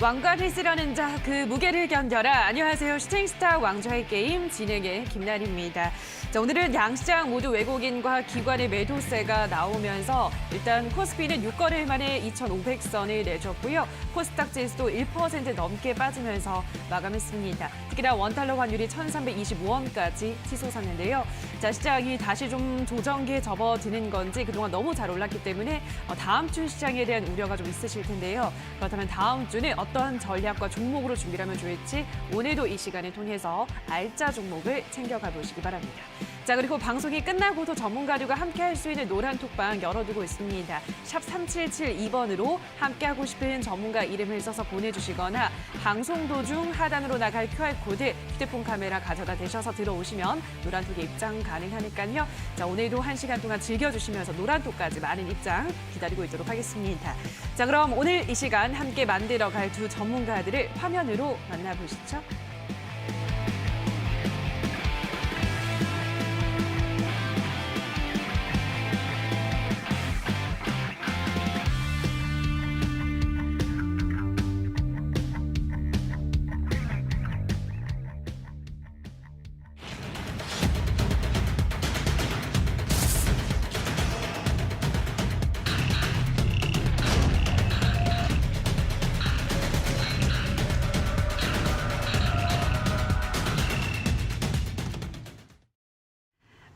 왕관을 쓰려는 자 그 무게를 견뎌라. 안녕하세요. 슈팅스타 왕좌의 게임 진행의 김나리입니다. 자, 오늘은 양시장 모두 외국인과 기관의 매도세가 나오면서 일단 코스피는 6거래일 만에 2,500선을 내줬고요. 코스닥 지수도 1% 넘게 빠지면서 마감했습니다. 특히나 원달러 환율이 1,325원까지 치솟았는데요. 자, 시장이 다시 좀 조정기에 접어드는 건지 그동안 너무 잘 올랐기 때문에 다음 주 시장에 대한 우려가 좀 있으실 텐데요. 그렇다면 다음 주는 어떤 전략과 종목으로 준비를 하면 좋을지 오늘도 이 시간을 통해서 알짜 종목을 챙겨가 보시기 바랍니다. 자, 그리고 방송이 끝나고도 전문가들과 함께 할 수 있는 노란 톡방 열어두고 있습니다. 샵 3772번으로 함께하고 싶은 전문가 이름을 써서 보내주시거나 방송 도중 하단으로 나갈 QR코드 휴대폰 카메라 가져다 대셔서 들어오시면 노란 톡에 입장 가능하니까요. 자, 오늘도 1시간 동안 즐겨주시면서 노란 톡까지 많은 입장 기다리고 있도록 하겠습니다. 자, 그럼 오늘 이 시간 함께 만들어갈 두 전문가들을 화면으로 만나보시죠.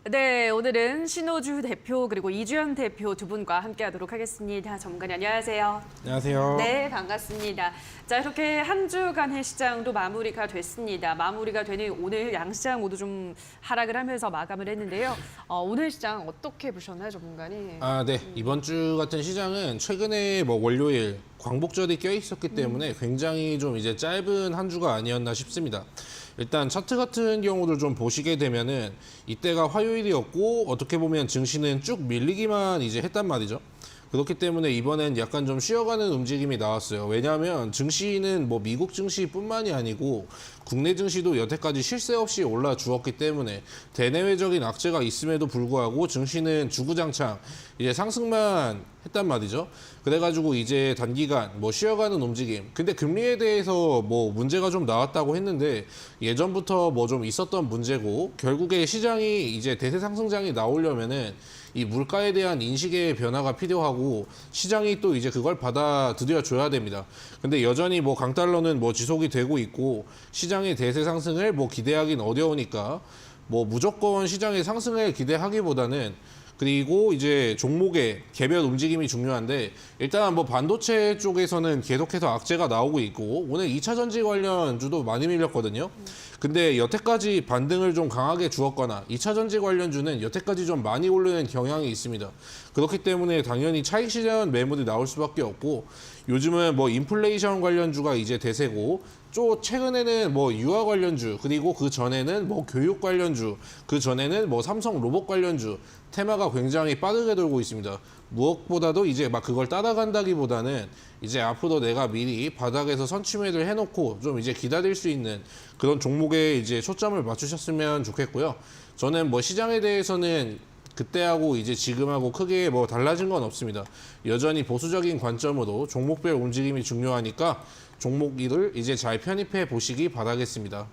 네, 오늘은 신호주 대표 그리고 이주연 대표 두 분과 함께하도록 하겠습니다. 전문가님 안녕하세요. 안녕하세요. 네, 반갑습니다. 자, 이렇게 한 주간의 시장도 마무리가 됐습니다. 마무리가 되는 오늘 양시장 모두 좀 하락을 하면서 마감을 했는데요. 오늘 시장 어떻게 보셨나요, 전문가님? 네. 이번 주 같은 시장은 최근에 월요일 광복절이 껴 있었기 때문에 굉장히 좀 이제 짧은 한 주가 아니었나 싶습니다. 일단 차트 같은 경우를 좀 보시게 되면은 이때가 화요일이었고 어떻게 보면 증시는 쭉 밀리기만 이제 했단 말이죠. 그렇기 때문에 이번엔 약간 좀 쉬어가는 움직임이 나왔어요. 왜냐하면 증시는 미국 증시뿐만이 아니고 국내 증시도 여태까지 실세 없이 올라주었기 때문에 대내외적인 악재가 있음에도 불구하고 증시는 주구장창 이제 상승만 했단 말이죠. 그래가지고 이제 단기간 쉬어가는 움직임. 근데 금리에 대해서 문제가 좀 나왔다고 했는데 예전부터 좀 있었던 문제고 결국에 시장이 이제 대세 상승장이 나오려면은 이 물가에 대한 인식의 변화가 필요하고 시장이 또 이제 그걸 받아들여 줘야 됩니다. 근데 여전히 강달러는 지속이 되고 있고 시장의 대세 상승을 기대하긴 어려우니까 무조건 시장의 상승을 기대하기보다는 그리고 이제 종목의 개별 움직임이 중요한데 일단 반도체 쪽에서는 계속해서 악재가 나오고 있고 오늘 2차 전지 관련주도 많이 밀렸거든요. 근데 여태까지 반등을 좀 강하게 주었거나 2차 전지 관련주는 여태까지 좀 많이 오르는 경향이 있습니다. 그렇기 때문에 당연히 차익 실현 매물이 나올 수밖에 없고 요즘은 인플레이션 관련주가 이제 대세고 또 최근에는 유아 관련주 그리고 그 전에는 교육 관련주 그 전에는 삼성 로봇 관련주 테마가 굉장히 빠르게 돌고 있습니다. 무엇보다도 이제 그걸 따라간다기보다는 이제 앞으로 내가 미리 바닥에서 선취매를 해놓고 좀 이제 기다릴 수 있는 그런 종목에 이제 초점을 맞추셨으면 좋겠고요. 저는 시장에 대해서는 그때하고 이제 지금하고 크게 달라진 건 없습니다. 여전히 보수적인 관점으로 종목별 움직임이 중요하니까 종목을 이제 잘 편입해 보시기 바라겠습니다.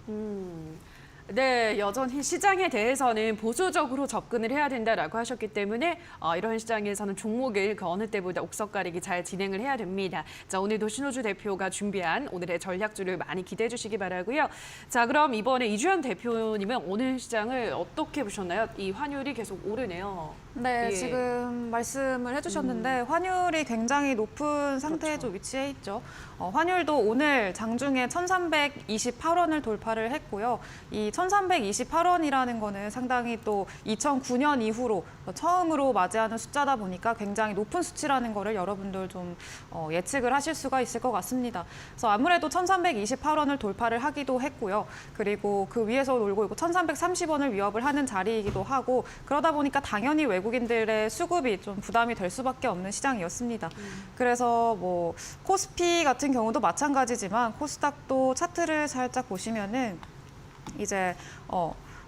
네, 여전히 시장에 대해서는 보수적으로 접근을 해야 된다라고 하셨기 때문에 이런 시장에서는 종목을 그 어느 때보다 옥석 가리기 잘 진행을 해야 됩니다. 자, 오늘도 신호주 대표가 준비한 오늘의 전략주를 많이 기대해 주시기 바라고요. 자, 그럼 이번에 이주연 대표님은 오늘 시장을 어떻게 보셨나요? 이 환율이 계속 오르네요. 네, 예. 지금 말씀을 해주셨는데 환율이 굉장히 높은 상태에 좀 위치해 있죠. 환율도 오늘 장중에 1,328원을 돌파를 했고요. 이 1,328원이라는 거는 상당히 또 2009년 이후로 처음으로 맞이하는 숫자다 보니까 굉장히 높은 수치라는 거를 여러분들 좀 예측을 하실 수가 있을 것 같습니다. 그래서 아무래도 1,328원을 돌파를 하기도 했고요. 그리고 그 위에서 놀고 있고 1,330원을 위협을 하는 자리이기도 하고 그러다 보니까 당연히 외국인들의 수급이 좀 부담이 될 수밖에 없는 시장이었습니다. 그래서 코스피 같은 경우도 마찬가지지만 코스닥도 차트를 살짝 보시면은 이제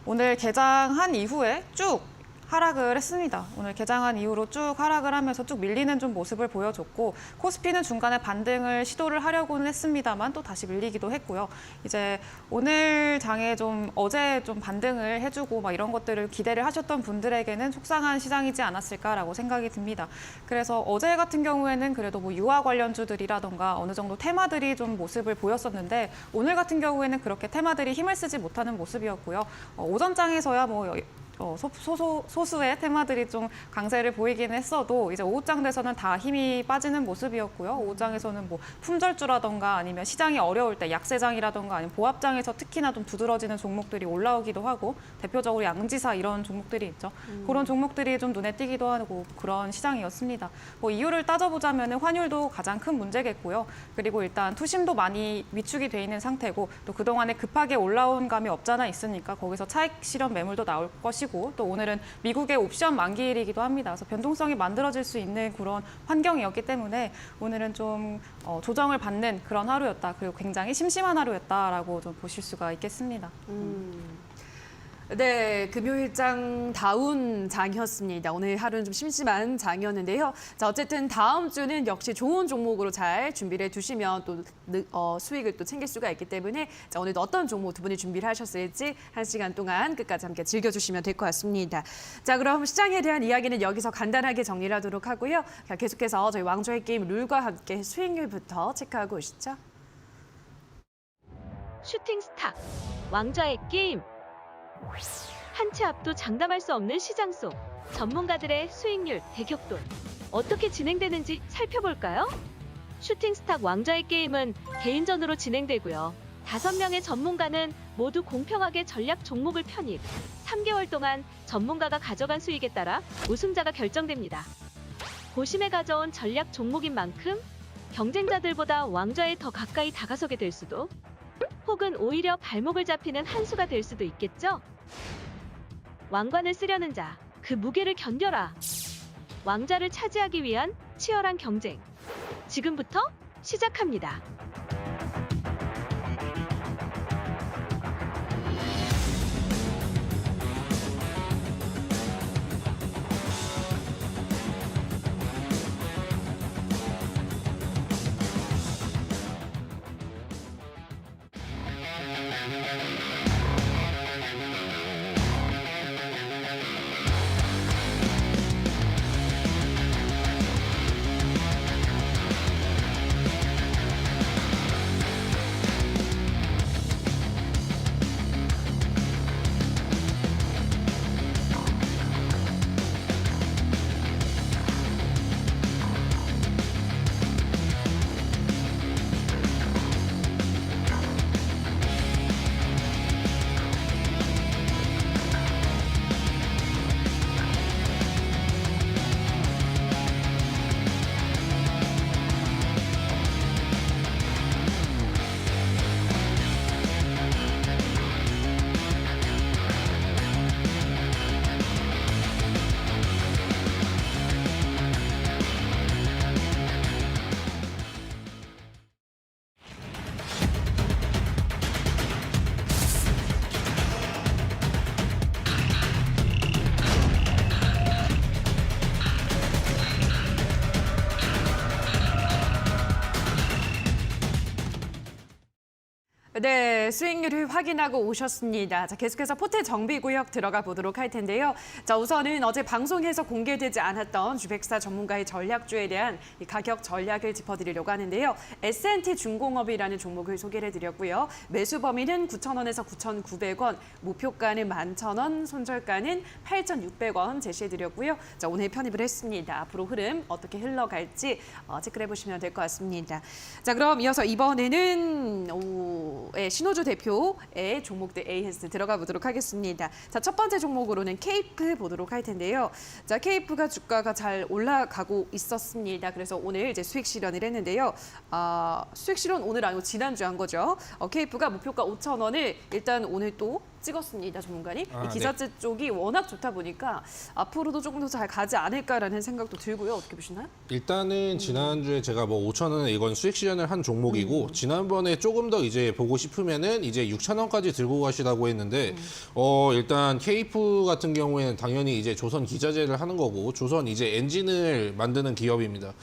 오늘 개장한 이후에 쭉 하락을 했습니다. 오늘 개장한 이후로 쭉 하락을 하면서 쭉 밀리는 좀 모습을 보여줬고 코스피는 중간에 반등을 시도를 하려고는 했습니다만 또 다시 밀리기도 했고요. 이제 오늘 장에 좀 어제 좀 반등을 해주고 막 이런 것들을 기대를 하셨던 분들에게는 속상한 시장이지 않았을까라고 생각이 듭니다. 그래서 어제 같은 경우에는 그래도 뭐 유아 관련주들이라던가 어느 정도 테마들이 좀 모습을 보였었는데 오늘 같은 경우에는 그렇게 테마들이 힘을 쓰지 못하는 모습이었고요. 오전장에서야 뭐 소수의 테마들이 좀 강세를 보이기는 했어도 이제 오후장 돼서는 다 힘이 빠지는 모습이었고요. 오후장에서는 뭐 품절주라던가 아니면 시장이 어려울 때 약세장이라던가 아니면 보합장에서 특히나 좀 두드러지는 종목들이 올라오기도 하고 대표적으로 양지사 이런 종목들이 있죠. 그런 종목들이 좀 눈에 띄기도 하고 그런 시장이었습니다. 뭐 이유를 따져보자면 환율도 가장 큰 문제겠고요. 그리고 일단 투심도 많이 위축이 돼 있는 상태고 또 그동안에 급하게 올라온 감이 없잖아 있으니까 거기서 차익 실현 매물도 나올 것이고 또 오늘은 미국의 옵션 만기일이기도 합니다. 그래서 변동성이 만들어질 수 있는 그런 환경이었기 때문에 오늘은 좀 조정을 받는 그런 하루였다. 그리고 굉장히 심심한 하루였다라고 좀 보실 수가 있겠습니다. 네, 금요일장 다운 장이었습니다. 오늘 하루는 좀 심심한 장이었는데요. 자, 어쨌든 다음 주는 역시 좋은 종목으로 잘 준비를 해두시면 또 수익을 또 챙길 수가 있기 때문에 자, 오늘도 어떤 종목 두 분이 준비를 하셨을지 1시간 동안 끝까지 함께 즐겨주시면 될 것 같습니다. 자, 그럼 시장에 대한 이야기는 여기서 간단하게 정리를 하도록 하고요. 자, 계속해서 저희 왕좌의 게임 룰과 함께 수익률부터 체크하고 오시죠. 슈팅스타, 왕좌의 게임. 한 치 앞도 장담할 수 없는 시장 속 전문가들의 수익률 대격돌 어떻게 진행되는지 살펴볼까요? 슈팅스탁 왕좌의 게임은 개인전으로 진행되고요. 5명의 전문가는 모두 공평하게 전략 종목을 편입. 3개월 동안 전문가가 가져간 수익에 따라 우승자가 결정됩니다. 고심에 가져온 전략 종목인 만큼 경쟁자들보다 왕좌에 더 가까이 다가서게 될 수도 혹은 오히려 발목을 잡히는 한 수가 될 수도 있겠죠? 왕관을 쓰려는 자, 그 무게를 견뎌라. 왕좌를 차지하기 위한 치열한 경쟁. 지금부터 시작합니다. 네, 수익률을 확인하고 오셨습니다. 자, 계속해서 포트 정비 구역 들어가 보도록 할 텐데요. 자, 우선은 어제 방송에서 공개되지 않았던 주백사 전문가의 전략주에 대한 이 가격 전략을 짚어드리려고 하는데요. S&T 중공업이라는 종목을 소개를 해드렸고요. 매수 범위는 9,000원에서 9,900원, 목표가는 11,000원, 손절가는 8,600원 제시해드렸고요. 자, 오늘 편입을 했습니다. 앞으로 흐름 어떻게 흘러갈지 체크를 해보시면 될 것 같습니다. 자, 그럼 이어서 이번에는 신호주 대표의 종목들 AS 들어가 보도록 하겠습니다. 자, 첫 번째 종목으로는 케이프 보도록 할 텐데요. 자, 케이프가 주가가 잘 올라가고 있었습니다. 그래서 오늘 이제 수익 실현을 했는데요. 수익 실현 오늘 아니고 지난주 한 거죠. 케이프가 목표가 5,000원을 일단 오늘 또 찍었습니다, 전문가님. 아, 이 기사재 쪽이 워낙 좋다 보니까 앞으로도 조금 더 잘 가지 않을까라는 생각도 들고요. 어떻게 보시나요? 일단은 지난주에 제가 뭐 5,000원에 이건 수익 실현을 한 종목이고 지난번에 조금 더 이제 보고 싶으면은 이제 6,000원까지 들고 가시라고 했는데 일단 KF 같은 경우에는 당연히 이제 조선 기자재를 하는 거고 조선 이제 엔진을 만드는 기업입니다.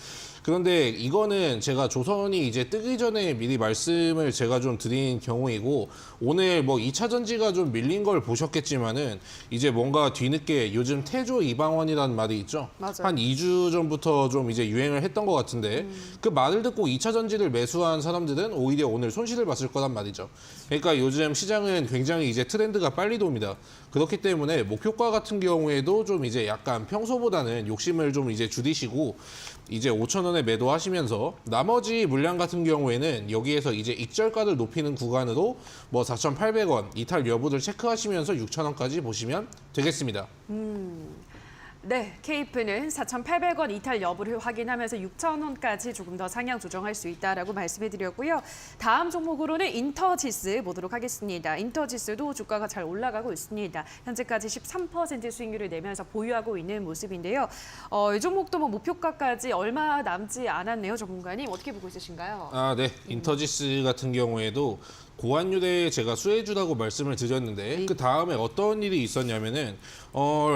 그런데 이거는 제가 조선이 이제 뜨기 전에 미리 말씀을 제가 좀 드린 경우이고 오늘 뭐 2차 전지가 좀 밀린 걸 보셨겠지만은 이제 뭔가 뒤늦게 요즘 태조 이방원이라는 말이 있죠. 맞아요. 한 2주 전부터 좀 이제 유행을 했던 것 같은데 그 말을 듣고 2차 전지를 매수한 사람들은 오히려 오늘 손실을 봤을 거란 말이죠. 그러니까 요즘 시장은 굉장히 이제 트렌드가 빨리 돕니다. 그렇기 때문에 목표가 같은 경우에도 좀 이제 약간 평소보다는 욕심을 좀 이제 줄이시고 이제 5,000원에 매도하시면서 나머지 물량 같은 경우에는 여기에서 이제 익절가를 높이는 구간으로 뭐 4,800원 이탈 여부를 체크하시면서 6,000원까지 보시면 되겠습니다. 네, KF는 4,800원 이탈 여부를 확인하면서 6,000원까지 조금 더 상향 조정할 수 있다라고 말씀해드렸고요. 다음 종목으로는 인터지스 보도록 하겠습니다. 인터지스도 주가가 잘 올라가고 있습니다. 현재까지 13% 수익률을 내면서 보유하고 있는 모습인데요. 이 종목도 뭐 목표가까지 얼마 남지 않았네요, 전문가님. 어떻게 보고 있으신가요? 아, 네. 인터지스 같은 경우에도 고환율에 제가 수혜주라고 말씀을 드렸는데 그 다음에 어떤 일이 있었냐면은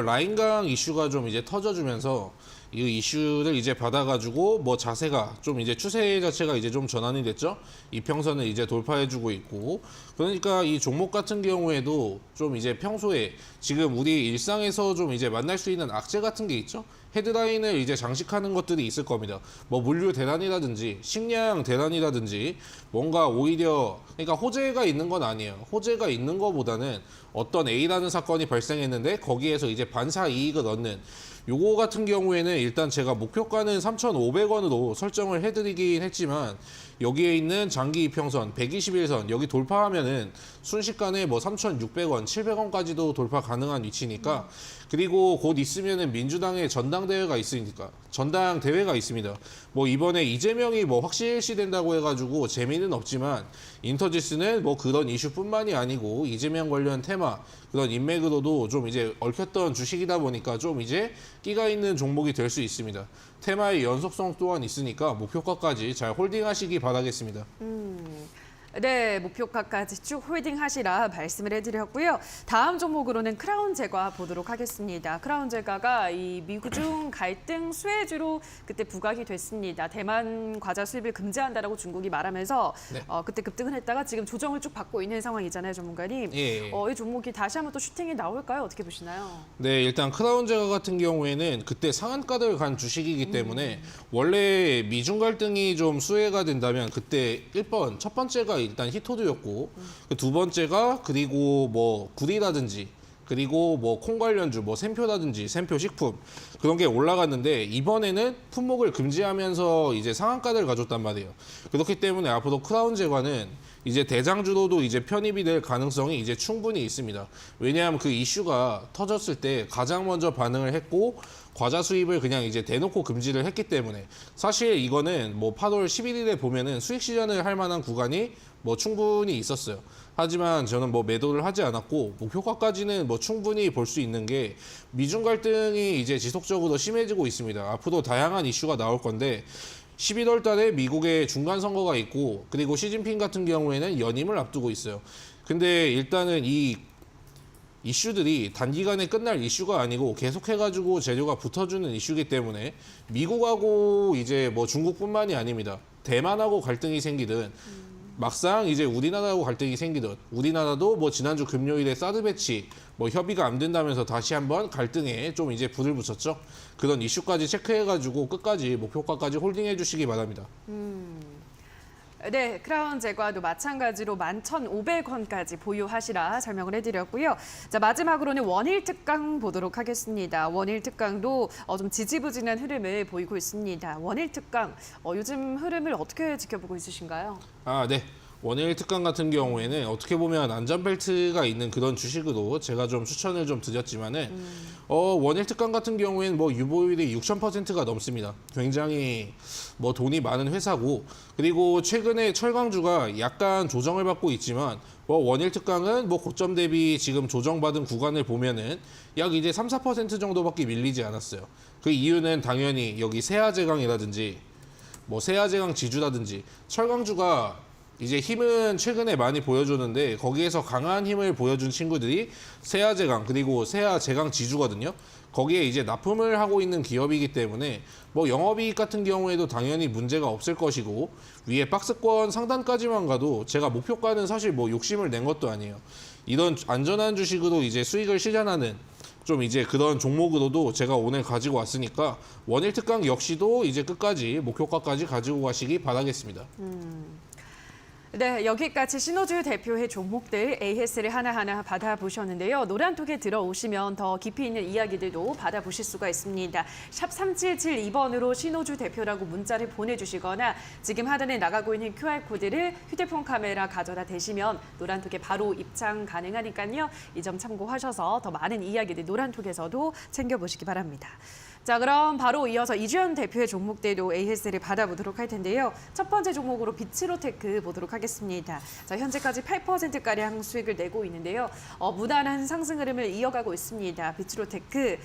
라인강 이슈가 좀 이제 터져주면서 이 이슈를 이제 받아가지고 뭐 자세가 좀 이제 추세 자체가 이제 좀 전환이 됐죠. 이평선을 이제 돌파해주고 있고 그러니까 이 종목 같은 경우에도 좀 이제 평소에 지금 우리 일상에서 좀 이제 만날 수 있는 악재 같은 게 있죠. 헤드라인을 이제 장식하는 것들이 있을 겁니다. 뭐 물류 대란이라든지 식량 대란이라든지 뭔가 오히려 그러니까 호재가 있는 건 아니에요. 호재가 있는 것보다는 어떤 A라는 사건이 발생했는데 거기에서 이제 반사 이익을 얻는 요거 같은 경우에는 일단 제가 목표가는 3,500원으로 설정을 해드리긴 했지만 여기에 있는 장기 이평선 121선 여기 돌파하면은 순식간에 뭐 3,600원, 700원까지도 돌파 가능한 위치니까 그리고 곧 있으면은 민주당의 전당대회가 있으니까 전당대회가 있습니다. 뭐 이번에 이재명이 뭐 확실시된다고 해가지고 재미는 없지만 인터지스는 뭐 그런 이슈뿐만이 아니고 이재명 관련 테마 그런 인맥으로도 좀 이제 얽혔던 주식이다 보니까 좀 이제 끼가 있는 종목이 될 수 있습니다. 테마의 연속성 또한 있으니까 목표가까지 잘 홀딩하시기 바라겠습니다. 네, 목표가까지 쭉 홀딩하시라 말씀을 해드렸고요. 다음 종목으로는 크라운 제과 보도록 하겠습니다. 크라운 제과가 이 미중 갈등 수혜주로 그때 부각이 됐습니다. 대만 과자 수입을 금지한다라고 중국이 말하면서 네. 그때 급등을 했다가 지금 조정을 쭉 받고 있는 상황이잖아요, 전문가님. 예. 이 종목이 다시 한번 또 슈팅이 나올까요? 어떻게 보시나요? 네, 일단 크라운 제과 같은 경우에는 그때 상한가를 간 주식이기 때문에 원래 미중 갈등이 좀 수혜가 된다면 그때 1번, 첫 번째가 일단 히토드였고 그 두 번째가 그리고 뭐 구리라든지 그리고 뭐 콩 관련주 뭐 샘표라든지 샘표 식품 그런 게 올라갔는데 이번에는 품목을 금지하면서 이제 상한가를 가졌단 말이에요. 그렇기 때문에 앞으로 크라운 제과는 이제 대장주로도 이제 편입이 될 가능성이 이제 충분히 있습니다. 왜냐하면 그 이슈가 터졌을 때 가장 먼저 반응을 했고 과자 수입을 그냥 이제 대놓고 금지를 했기 때문에 사실 이거는 뭐 8월 11일에 보면은 수익 실현을 할 만한 구간이 뭐 충분히 있었어요. 하지만 저는 뭐 매도를 하지 않았고 목표가까지는 뭐 충분히 볼 수 있는 게 미중 갈등이 이제 지속적으로 심해지고 있습니다. 앞으로 다양한 이슈가 나올 건데 11월 달에 미국의 중간 선거가 있고 그리고 시진핑 같은 경우에는 연임을 앞두고 있어요. 근데 일단은 이 이슈들이 단기간에 끝날 이슈가 아니고 계속해가지고 재료가 붙어주는 이슈이기 때문에 미국하고 이제 뭐 중국뿐만이 아닙니다. 대만하고 갈등이 생기든 막상 이제 우리나라하고 갈등이 생기듯 우리나라도 뭐 지난주 금요일에 사드 배치 뭐 협의가 안 된다면서 다시 한번 갈등에 좀 이제 불을 붙였죠. 그런 이슈까지 체크해가지고 끝까지 목표가까지 홀딩해 주시기 바랍니다. 네, 크라운 제과도 마찬가지로 11,500원까지 보유하시라 설명을 해드렸고요. 자, 마지막으로는 원일 특강 보도록 하겠습니다. 원일 특강도 좀 지지부진한 흐름을 보이고 있습니다. 원일 특강, 요즘 흐름을 어떻게 지켜보고 있으신가요? 아, 네. 원일 특강 같은 경우에는 어떻게 보면 안전벨트가 있는 그런 주식으로 제가 좀 추천을 좀 드렸지만은 원일 특강 같은 경우에는 뭐 유보율이 6,000%가 넘습니다. 굉장히 뭐 돈이 많은 회사고, 그리고 최근에 철강주가 약간 조정을 받고 있지만 뭐 원일 특강은 뭐 고점 대비 지금 조정받은 구간을 보면은 약 이제 3, 4% 정도밖에 밀리지 않았어요. 그 이유는 당연히 여기 세아제강이라든지 뭐 세아제강 지주라든지 철강주가 이제 힘은 최근에 많이 보여주는데 거기에서 강한 힘을 보여준 친구들이 세아제강 그리고 세아제강 지주거든요. 거기에 이제 납품을 하고 있는 기업이기 때문에 뭐 영업이익 같은 경우에도 당연히 문제가 없을 것이고, 위에 박스권 상단까지만 가도 제가 목표가는 사실 뭐 욕심을 낸 것도 아니에요. 이런 안전한 주식으로 이제 수익을 실현하는 좀 이제 그런 종목으로도 제가 오늘 가지고 왔으니까 원일 특강 역시도 이제 끝까지 목표가까지 가지고 가시기 바라겠습니다. 네, 여기까지 신호주 대표의 종목들 AS를 하나하나 받아보셨는데요. 노란톡에 들어오시면 더 깊이 있는 이야기들도 받아보실 수가 있습니다. 샵 3772번으로 신호주 대표라고 문자를 보내주시거나 지금 하단에 나가고 있는 QR코드를 휴대폰 카메라 가져다 대시면 노란톡에 바로 입장 가능하니까요. 이 점 참고하셔서 더 많은 이야기들 노란톡에서도 챙겨보시기 바랍니다. 자, 그럼 바로 이어서 이주연 대표의 종목들도 AS를 받아보도록 할 텐데요. 첫 번째 종목으로 비츠로테크 보도록 하겠습니다. 자, 현재까지 8%가량 수익을 내고 있는데요. 무난한 상승 흐름을 이어가고 있습니다. 비츠로테크.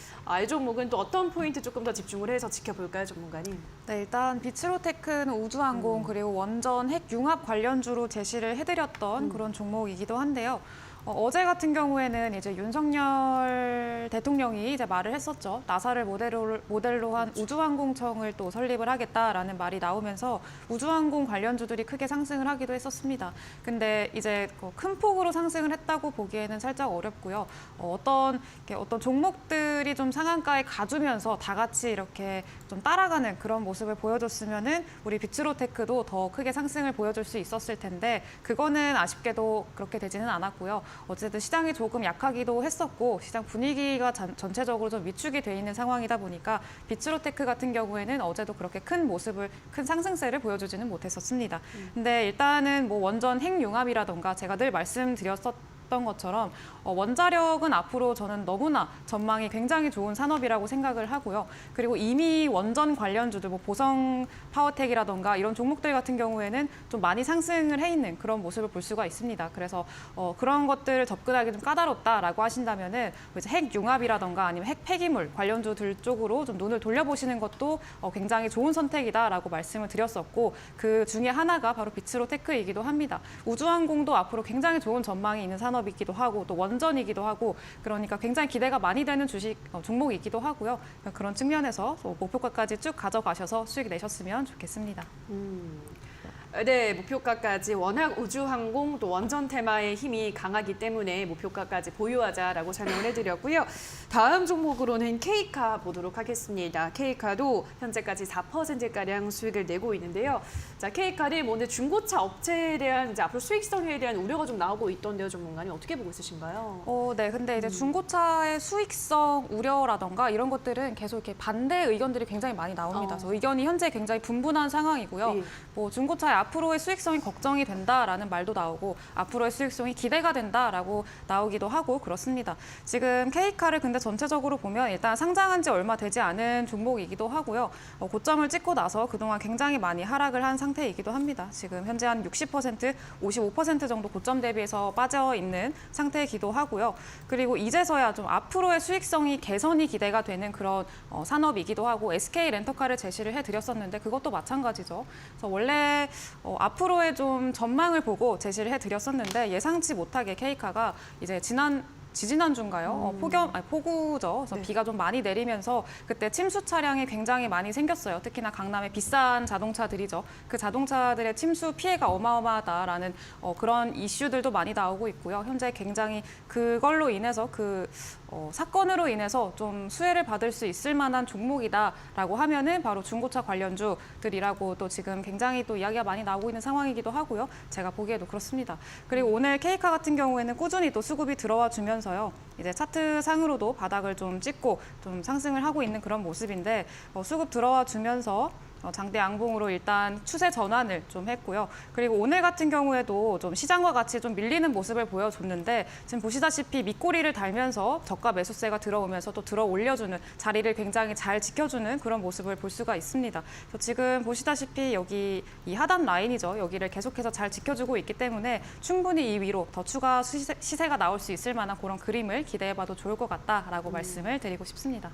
이 종목은 또 어떤 포인트 조금 더 집중을 해서 지켜볼까요, 전문가님? 네, 일단 비츠로테크는 우주항공 그리고 원전 핵융합 관련주로 제시를 해드렸던 그런 종목이기도 한데요. 어제 같은 경우에는 이제 윤석열 대통령이 이제 말을 했었죠. 나사를 모델로 한 우주항공청을 또 설립을 하겠다라는 말이 나오면서 우주항공 관련주들이 크게 상승을 하기도 했었습니다. 근데 이제 큰 폭으로 상승을 했다고 보기에는 살짝 어렵고요. 어떤 종목들이 좀 상한가에 가주면서 다 같이 이렇게 좀 따라가는 그런 모습을 보여줬으면은 우리 비츠로테크도 더 크게 상승을 보여줄 수 있었을 텐데 그거는 아쉽게도 그렇게 되지는 않았고요. 어쨌든 시장이 조금 약하기도 했었고 시장 분위기가 전체적으로 좀 위축이 돼 있는 상황이다 보니까 비츠로테크 같은 경우에는 어제도 그렇게 큰 상승세를 보여주지는 못했었습니다. 근데 일단은 뭐 원전 핵융합이라던가 제가 늘 말씀드렸었던 것처럼 원자력은 앞으로 저는 너무나 전망이 굉장히 좋은 산업이라고 생각을 하고요. 그리고 이미 원전 관련주들, 뭐 보성 파워텍이라던가 이런 종목들 같은 경우에는 좀 많이 상승을 해 있는 그런 모습을 볼 수가 있습니다. 그래서 그런 것들을 접근하기 좀 까다롭다라고 하신다면은 이제 핵융합이라던가 아니면 핵폐기물 관련주들 쪽으로 좀 눈을 돌려보시는 것도 굉장히 좋은 선택이다라고 말씀을 드렸었고 그 중에 하나가 바로 비츠로테크이기도 합니다. 우주항공도 앞으로 굉장히 좋은 전망이 있는 산업이기도 하고 또 원전이기도 하고 그러니까 굉장히 기대가 많이 되는 주식 종목이기도 하고요. 그런 측면에서 목표가까지 쭉 가져가셔서 수익 내셨으면 좋겠습니다. 네, 목표가까지 워낙 우주항공 또 원전 테마의 힘이 강하기 때문에 목표가까지 보유하자라고 설명을 해드렸고요. 다음 종목으로는 K카 보도록 하겠습니다. K카도 현재까지 4%가량 수익을 내고 있는데요. 자, K카는 오늘 중고차 업체에 대한 이제 앞으로 수익성에 대한 우려가 좀 나오고 있던데요, 전문가님 어떻게 보고 있으신가요? 네, 근데 이제 중고차의 수익성 우려라던가 이런 것들은 계속 이렇게 반대 의견들이 굉장히 많이 나옵니다. 그래서 의견이 현재 굉장히 분분한 상황이고요. 네. 뭐 중고차의 앞으로의 수익성이 걱정이 된다라는 말도 나오고 앞으로의 수익성이 기대가 된다라고 나오기도 하고 그렇습니다. 지금 K카를 근데 전체적으로 보면 일단 상장한 지 얼마 되지 않은 종목이기도 하고요. 고점을 찍고 나서 그동안 굉장히 많이 하락을 한 상태이기도 합니다. 지금 현재 한 60%, 55% 정도 고점 대비해서 빠져 있는 상태이기도 하고요. 그리고 이제서야 좀 앞으로의 수익성이 개선이 기대가 되는 그런 산업이기도 하고 SK 렌터카를 제시를 해드렸었는데 그것도 마찬가지죠. 그래서 원래 앞으로의 좀 전망을 보고 제시를 해드렸었는데 예상치 못하게 K카가 이제 지지난주인가요? 폭우죠. 그래서 비가 좀 많이 내리면서 그때 침수 차량이 굉장히 많이 생겼어요. 특히나 강남의 비싼 자동차들이죠. 그 자동차들의 침수 피해가 어마어마하다라는 그런 이슈들도 많이 나오고 있고요. 현재 굉장히 그걸로 인해서 사건으로 인해서 좀 수혜를 받을 수 있을 만한 종목이다라고 하면은 바로 중고차 관련주들이라고 또 지금 굉장히 또 이야기가 많이 나오고 있는 상황이기도 하고요. 제가 보기에도 그렇습니다. 그리고 오늘 K카 같은 경우에는 꾸준히 또 수급이 들어와 주면서요. 이제 차트 상으로도 바닥을 좀 찍고 좀 상승을 하고 있는 그런 모습인데 수급 들어와 주면서 장대 양봉으로 일단 추세 전환을 좀 했고요. 그리고 오늘 같은 경우에도 좀 시장과 같이 좀 밀리는 모습을 보여줬는데 지금 보시다시피 밑꼬리를 달면서 저가 매수세가 들어오면서 또 들어 올려주는 자리를 굉장히 잘 지켜주는 그런 모습을 볼 수가 있습니다. 그래서 지금 보시다시피 여기 이 하단 라인이죠. 여기를 계속해서 잘 지켜주고 있기 때문에 충분히 이 위로 더 추가 시세가 나올 수 있을 만한 그런 그림을 기대해봐도 좋을 것 같다라고 말씀을 드리고 싶습니다.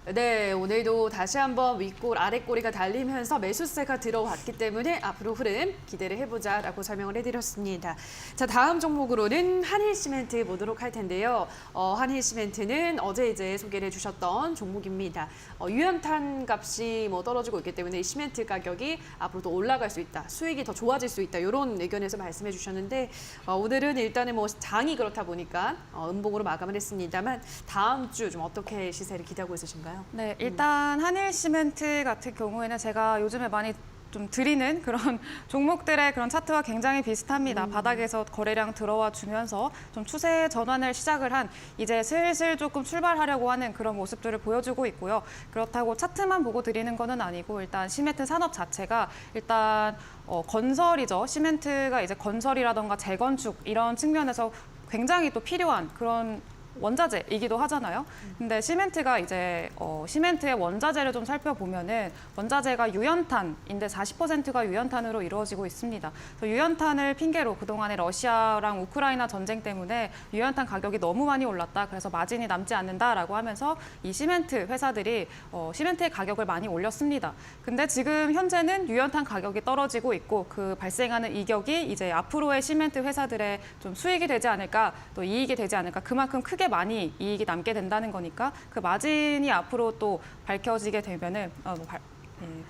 네, 오늘도 다시 한번 윗골, 아랫골이가 달리면서 매수세가 들어왔기 때문에 앞으로 흐름 기대를 해보자라고 설명을 해드렸습니다. 자, 다음 종목으로는 한일시멘트 보도록 할 텐데요. 한일시멘트는 어제 이제 소개를 해주셨던 종목입니다. 유연탄 값이 떨어지고 있기 때문에 이 시멘트 가격이 앞으로 더 올라갈 수 있다, 수익이 더 좋아질 수 있다 이런 의견에서 말씀해 주셨는데 오늘은 일단은 장이 그렇다 보니까 음봉으로 마감을 했습니다만 다음 주 좀 어떻게 시세를 기대하고 있으신가요? 네, 일단 한일시멘트 같은 경우에는 제가 요즘에 많이 좀 드리는 그런 종목들의 그런 차트와 굉장히 비슷합니다. 바닥에서 거래량 들어와 주면서 좀 추세 전환을 시작을 한 이제 슬슬 조금 출발하려고 하는 그런 모습들을 보여주고 있고요. 그렇다고 차트만 보고 드리는 거는 아니고 일단 시멘트 산업 자체가 일단 건설이죠. 시멘트가 이제 건설이라던가 재건축 이런 측면에서 굉장히 또 필요한 그런 원자재이기도 하잖아요. 근데 시멘트가 이제 시멘트의 원자재를 좀 살펴보면은 원자재가 유연탄인데 40%가 유연탄으로 이루어지고 있습니다. 그래서 유연탄을 핑계로 그동안에 러시아랑 우크라이나 전쟁 때문에 유연탄 가격이 너무 많이 올랐다. 그래서 마진이 남지 않는다라고 하면서 이 시멘트 회사들이 시멘트의 가격을 많이 올렸습니다. 근데 지금 현재는 유연탄 가격이 떨어지고 있고 그 발생하는 이격이 이제 앞으로의 시멘트 회사들의 좀 수익이 되지 않을까, 또 이익이 되지 않을까, 그만큼 크게 많이 이익이 남게 된다는 거니까 그 마진이 앞으로 또 밝혀지게 되면은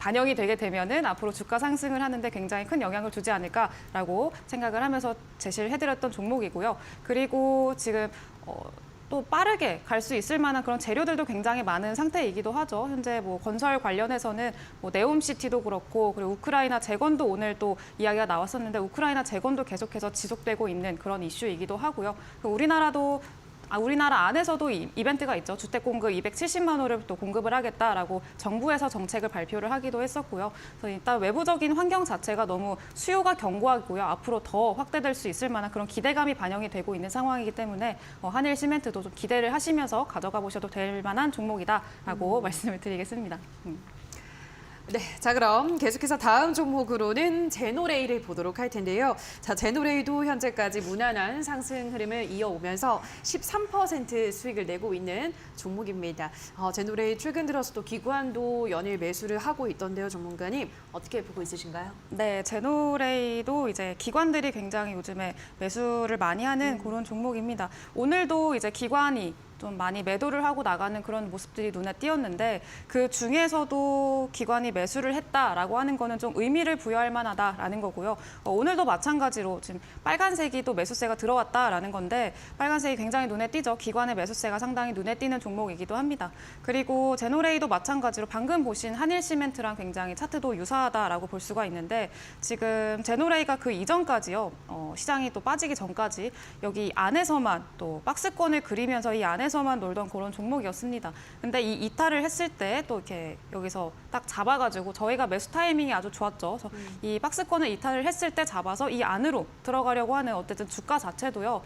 반영이 되게 되면은 앞으로 주가 상승을 하는데 굉장히 큰 영향을 주지 않을까라고 생각을 하면서 제시를 해드렸던 종목이고요. 그리고 지금 또 빠르게 갈 수 있을 만한 그런 재료들도 굉장히 많은 상태이기도 하죠. 현재 건설 관련해서는 네옴시티도 그렇고 그리고 우크라이나 재건도 오늘 또 이야기가 나왔었는데 우크라이나 재건도 계속해서 지속되고 있는 그런 이슈이기도 하고요. 우리나라 안에서도 이벤트가 있죠. 주택 공급 270만 호를 또 공급을 하겠다라고 정부에서 정책을 발표를 하기도 했었고요. 그래서 일단 외부적인 환경 자체가 너무 수요가 견고하고요. 앞으로 더 확대될 수 있을 만한 그런 기대감이 반영이 되고 있는 상황이기 때문에 한일 시멘트도 좀 기대를 하시면서 가져가 보셔도 될 만한 종목이다라고 말씀을 드리겠습니다. 네, 자 그럼 계속해서 다음 종목으로는 제노레이를 보도록 할 텐데요. 자, 제노레이도 현재까지 무난한 상승 흐름을 이어오면서 13% 수익을 내고 있는 종목입니다. 제노레이 최근 들어서 또 기관도 연일 매수를 하고 있던데요, 전문가님 어떻게 보고 있으신가요? 네, 제노레이도 이제 기관들이 굉장히 요즘에 매수를 많이 하는 그런 종목입니다. 오늘도 이제 기관이 좀 많이 매도를 하고 나가는 그런 모습들이 눈에 띄었는데 그 중에서도 기관이 매수를 했다라고 하는 거는 좀 의미를 부여할 만하다라는 거고요. 오늘도 마찬가지로 지금 빨간색이 또 매수세가 들어왔다라는 건데 빨간색이 굉장히 눈에 띄죠. 기관의 매수세가 상당히 눈에 띄는 종목이기도 합니다. 그리고 제노레이도 마찬가지로 방금 보신 한일시멘트랑 굉장히 차트도 유사하다라고 볼 수가 있는데 지금 제노레이가 그 이전까지요. 시장이 또 빠지기 전까지 여기 안에서만 또 박스권을 그리면서 이 안에서만 놀던 그런 종목이었습니다. 근데 이 이탈을 했을 때 또 이렇게 여기서 딱 잡아가지고 저희가 매수 타이밍이 아주 좋았죠. 그래서 이 박스권을 이탈을 했을 때 잡아서 이 안으로 들어가려고 하는 어쨌든 주가 자체도요.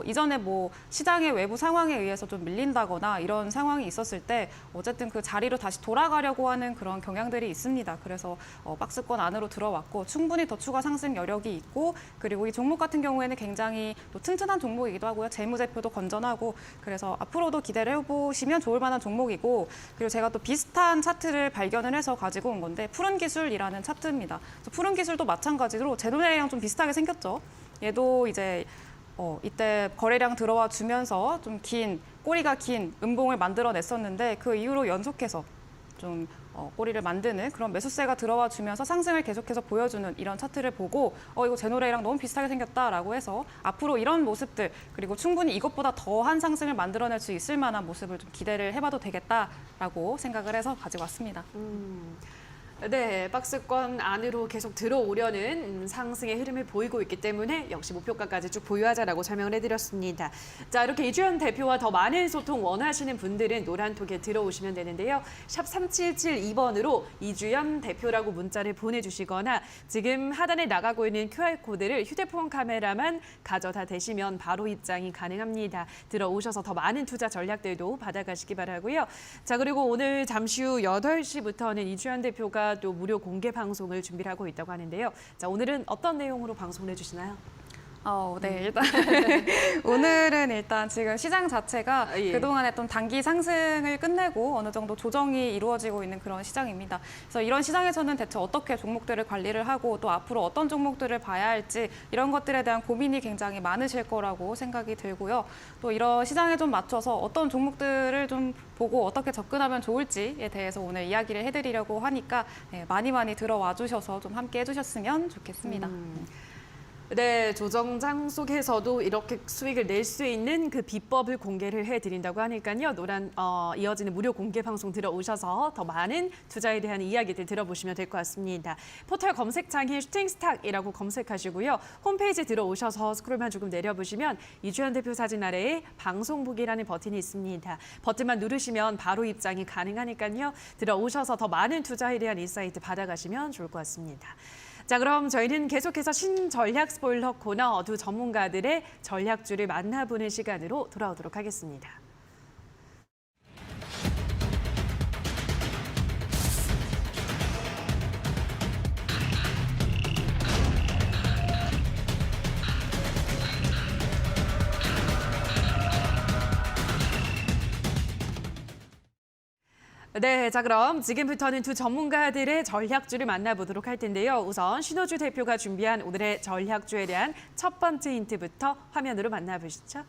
이전에 시장의 외부 상황에 의해서 좀 밀린다거나 이런 상황이 있었을 때 어쨌든 그 자리로 다시 돌아가려고 하는 그런 경향들이 있습니다. 그래서 박스권 안으로 들어왔고 충분히 더 추가 상승 여력이 있고 그리고 이 종목 같은 경우에는 굉장히 또 튼튼한 종목이기도 하고요. 재무제표도 건전하고 그래서 앞으로도 기대를 해보시면 좋을 만한 종목이고 그리고 제가 또 비슷한 차트를 발견을 해서 가지고 온 건데 푸른 기술이라는 차트입니다. 푸른 기술도 마찬가지로 제노레이랑 좀 비슷하게 생겼죠. 얘도 이제 이때 거래량 들어와 주면서 좀 꼬리가 긴 음봉을 만들어냈었는데 그 이후로 연속해서 좀 꼬리를 만드는 그런 매수세가 들어와 주면서 상승을 계속해서 보여주는 이런 차트를 보고 이거 제노레이랑 너무 비슷하게 생겼다라고 해서 앞으로 이런 모습들 그리고 충분히 이것보다 더한 상승을 만들어낼 수 있을 만한 모습을 좀 기대를 해봐도 되겠다라고 생각을 해서 가지고 왔습니다. 네, 박스권 안으로 계속 들어오려는 상승의 흐름을 보이고 있기 때문에 역시 목표가까지 쭉 보유하자라고 설명을 해드렸습니다. 자, 이렇게 이주연 대표와 더 많은 소통 원하시는 분들은 노란톡에 들어오시면 되는데요. 샵 3772번으로 이주연 대표라고 문자를 보내주시거나 지금 하단에 나가고 있는 QR코드를 휴대폰 카메라만 가져다 대시면 바로 입장이 가능합니다. 들어오셔서 더 많은 투자 전략들도 받아가시기 바라고요. 자, 그리고 오늘 잠시 후 8시부터는 이주연 대표가 또 무료 공개 방송을 준비를 하고 있다고 하는데요. 자, 오늘은 어떤 내용으로 방송을 해주시나요? 네, 일단 오늘은 일단 지금 시장 자체가 예. 그동안 했던 단기 상승을 끝내고 어느 정도 조정이 이루어지고 있는 그런 시장입니다. 그래서 이런 시장에서는 대체 어떻게 종목들을 관리를 하고 또 앞으로 어떤 종목들을 봐야 할지 이런 것들에 대한 고민이 굉장히 많으실 거라고 생각이 들고요. 또 이런 시장에 좀 맞춰서 어떤 종목들을 좀 보고 어떻게 접근하면 좋을지에 대해서 오늘 이야기를 해드리려고 하니까 많이 들어와 주셔서 좀 함께 해주셨으면 좋겠습니다. 네, 조정장 속에서도 이렇게 수익을 낼 수 있는 그 비법을 공개를 해드린다고 하니까요. 이어지는 무료 공개 방송 들어오셔서 더 많은 투자에 대한 이야기들 들어보시면 될 것 같습니다. 포털 검색창에 슈팅스탁이라고 검색하시고요. 홈페이지 들어오셔서 스크롤만 조금 내려보시면 이주연 대표 사진 아래에 방송 보기라는 버튼이 있습니다. 버튼만 누르시면 바로 입장이 가능하니까요. 들어오셔서 더 많은 투자에 대한 인사이트 받아가시면 좋을 것 같습니다. 자, 그럼 저희는 계속해서 신전략 스포일러 코너 두 전문가들의 전략주를 만나보는 시간으로 돌아오도록 하겠습니다. 네, 자 그럼 지금부터는 두 전문가들의 전략주를 만나보도록 할 텐데요. 우선 신호주 대표가 준비한 오늘의 전략주에 대한 첫 번째 힌트부터 화면으로 만나보시죠.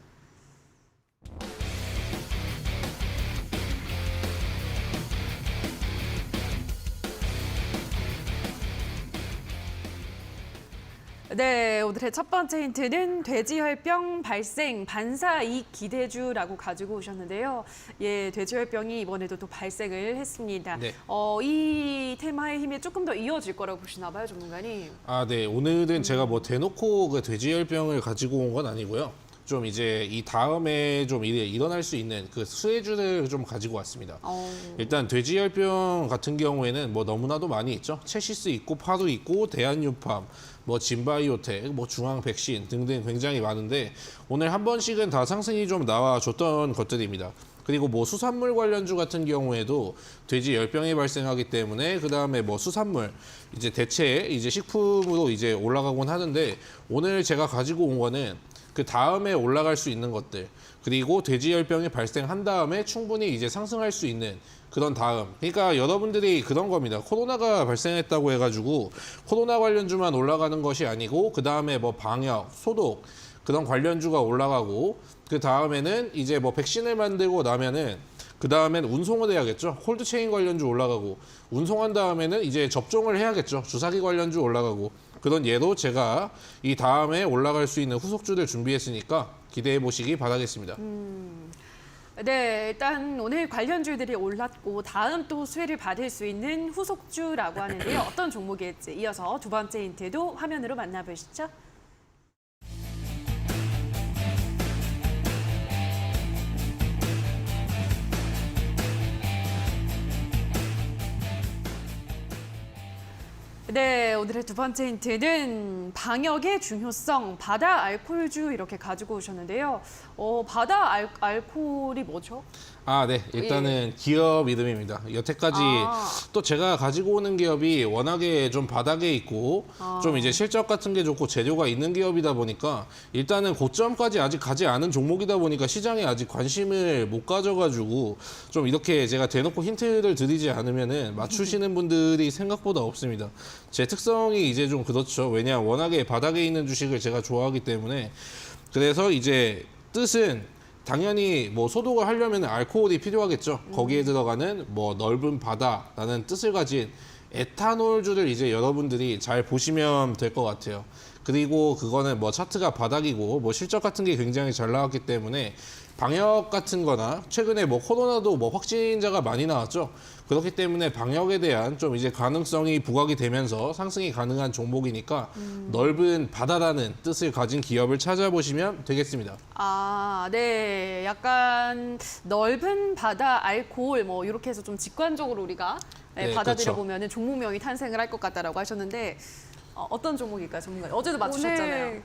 네, 오늘의 첫 번째 힌트는 돼지혈병 발생 반사이익 기대주라고 가지고 오셨는데요. 예, 돼지혈병이 이번에도 또 발생을 했습니다. 네. 이 테마의 힘이 조금 더 이어질 거라고 보시나 봐요, 전문가님. 네. 오늘은 제가 뭐 대놓고 그 돼지열병을 가지고 온 건 아니고요. 좀 이제 이 다음에 좀 일어날 수 있는 그 수혜주를 좀 가지고 왔습니다. 일단 돼지열병 같은 경우에는 뭐 너무나도 많이 있죠. 체시스 있고 파루 있고 대한유팜, 뭐 진바이오텍, 뭐 중앙백신 등등 굉장히 많은데 오늘 한 번씩은 다 상승이 좀 나와줬던 것들입니다. 그리고 뭐 수산물 관련주 같은 경우에도 돼지 열병이 발생하기 때문에 그 다음에 뭐 수산물 이제 대체 이제 식품으로 이제 올라가곤 하는데 오늘 제가 가지고 온 거는 그 다음에 올라갈 수 있는 것들 그리고 돼지열병이 발생한 다음에 충분히 이제 상승할 수 있는 그런 다음 그러니까 여러분들이 그런 겁니다. 코로나가 발생했다고 해가지고 코로나 관련주만 올라가는 것이 아니고 그 다음에 뭐 방역, 소독 그런 관련주가 올라가고 그 다음에는 이제 뭐 백신을 만들고 나면은 그 다음엔 운송을 해야겠죠. 콜드체인 관련주 올라가고 운송한 다음에는 이제 접종을 해야겠죠. 주사기 관련주 올라가고 그런 예로 제가 이 다음에 올라갈 수 있는 후속주를 준비했으니까 기대해 보시기 바라겠습니다. 네, 일단 오늘 관련주들이 올랐고 다음 또 수혜를 받을 수 있는 후속주라고 하는데요. 어떤 종목일지 이어서 두 번째 힌트도 화면으로 만나보시죠. 네, 오늘의 두 번째 힌트는 방역의 중요성, 바다 알코올주 이렇게 가지고 오셨는데요. 바다 알코올이 뭐죠? 네. 일단은 기업 이름입니다. 여태까지 또 제가 가지고 오는 기업이 워낙에 좀 바닥에 있고 좀 이제 실적 같은 게 좋고 재료가 있는 기업이다 보니까 일단은 고점까지 아직 가지 않은 종목이다 보니까 시장에 아직 관심을 못 가져가지고 좀 이렇게 제가 대놓고 힌트를 드리지 않으면은 맞추시는 분들이 생각보다 없습니다. 제 특성이 이제 좀 그렇죠. 왜냐 워낙에 바닥에 있는 주식을 제가 좋아하기 때문에 그래서 이제 뜻은 당연히 뭐 소독을 하려면 알코올이 필요하겠죠. 거기에 들어가는 뭐 넓은 바다라는 뜻을 가진 에탄올주를 이제 여러분들이 잘 보시면 될 것 같아요. 그리고 그거는 뭐 차트가 바닥이고 뭐 실적 같은 게 굉장히 잘 나왔기 때문에 방역 같은 거나 최근에 뭐 코로나도 뭐 확진자가 많이 나왔죠. 그렇기 때문에 방역에 대한 좀 이제 가능성이 부각이 되면서 상승이 가능한 종목이니까 넓은 바다라는 뜻을 가진 기업을 찾아보시면 되겠습니다. 아, 네. 약간 넓은 바다, 알코올 뭐 이렇게 해서 좀 직관적으로 우리가 네, 받아들여 그렇죠. 보면은 종목명이 탄생을 할 것 같다라고 하셨는데 어떤 종목일까요, 전문가님? 어제도 맞추셨잖아요. 오늘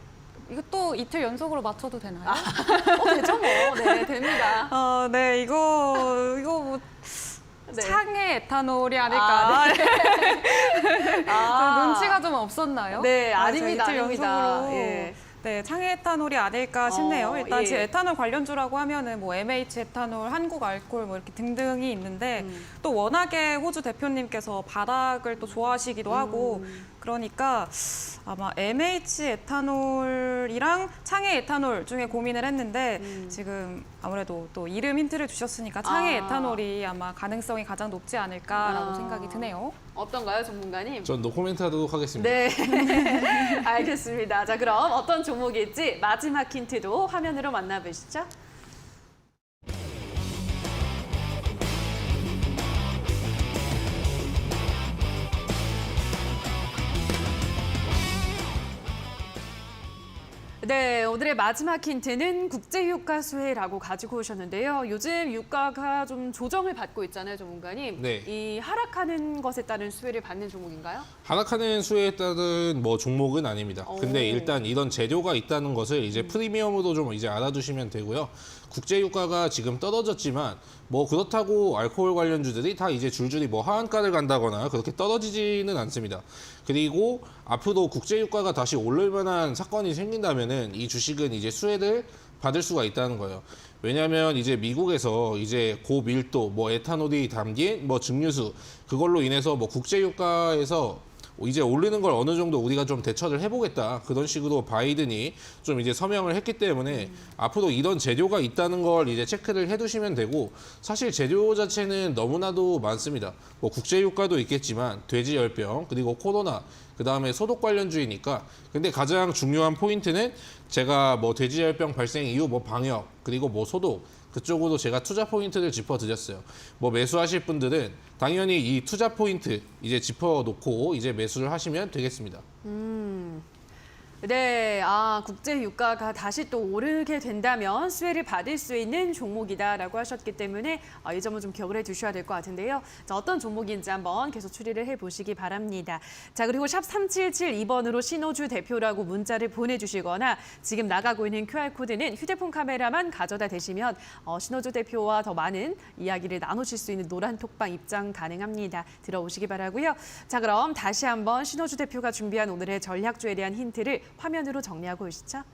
이것도 이틀 연속으로 맞춰도 되나요? 되죠, 뭐. 네, 됩니다. 네, 이거 뭐 네. 창의 에탄올이 아닐까. 아, 좀 눈치가 좀 없었나요? 네, 아, 아닙니다, 이틀 아닙니다. 연속으로 예. 네, 창의 에탄올이 아닐까 싶네요. 일단 예. 지금 에탄올 관련주라고 하면은 뭐 MH 에탄올, 한국 알코올 뭐 이렇게 등등이 있는데 또 워낙에 호주 대표님께서 바닥을 또 좋아하시기도 하고 그러니까 아마 MH 에탄올이랑 창의 에탄올 중에 고민을 했는데 지금 아무래도 또 이름 힌트를 주셨으니까 창의 아. 에탄올이 아마 가능성이 가장 높지 않을까라고 아. 생각이 드네요. 어떤가요, 전문가님? 전 노코멘트 하도록 하겠습니다. 네, 알겠습니다. 자, 그럼 어떤 종목일지 마지막 힌트도 화면으로 만나보시죠. 네, 오늘의 마지막 힌트는 국제유가 수혜라고 가지고 오셨는데요. 요즘 유가가 좀 조정을 받고 있잖아요, 전문가님. 네. 이 하락하는 것에 따른 수혜를 받는 종목인가요? 하락하는 수혜에 따른 뭐 종목은 아닙니다. 근데 오. 일단 이런 재료가 있다는 것을 이제 프리미엄으로 좀 이제 알아두시면 되고요. 국제 유가가 지금 떨어졌지만 뭐 그렇다고 알코올 관련주들이 다 이제 줄줄이 뭐 하한가를 간다거나 그렇게 떨어지지는 않습니다. 그리고 앞으로 국제 유가가 다시 오를 만한 사건이 생긴다면은 이 주식은 이제 수혜를 받을 수가 있다는 거예요. 왜냐하면 이제 미국에서 이제 고밀도 뭐 에탄올이 담긴 뭐 증류수 그걸로 인해서 뭐 국제 유가에서 이제 오르는 걸 어느 정도 우리가 좀 대처를 해보겠다. 그런 식으로 바이든이 좀 이제 서명을 했기 때문에 앞으로 이런 재료가 있다는 걸 이제 체크를 해두시면 되고 사실 재료 자체는 너무나도 많습니다. 뭐 국제유가도 있겠지만 돼지열병 그리고 코로나 그 다음에 소독 관련주의니까 근데 가장 중요한 포인트는 제가 뭐 돼지열병 발생 이후 뭐 방역 그리고 뭐 소독 그쪽으로 제가 투자 포인트를 짚어드렸어요. 뭐 매수하실 분들은 당연히 이 투자 포인트 이제 짚어놓고 이제 매수를 하시면 되겠습니다. 네, 국제 유가가 다시 또 오르게 된다면 수혜를 받을 수 있는 종목이다라고 하셨기 때문에 이 점은 좀 기억을 해두셔야 될 것 같은데요. 자, 어떤 종목인지 한번 계속 추리를 해보시기 바랍니다. 자, 그리고 샵 3772번으로 신호주 대표라고 문자를 보내주시거나 지금 나가고 있는 QR코드는 휴대폰 카메라만 가져다 대시면 신호주 대표와 더 많은 이야기를 나누실 수 있는 노란 톡방 입장 가능합니다. 들어오시기 바라고요. 자, 그럼 다시 한번 신호주 대표가 준비한 오늘의 전략주에 대한 힌트를 화면으로 정리하고 오시죠.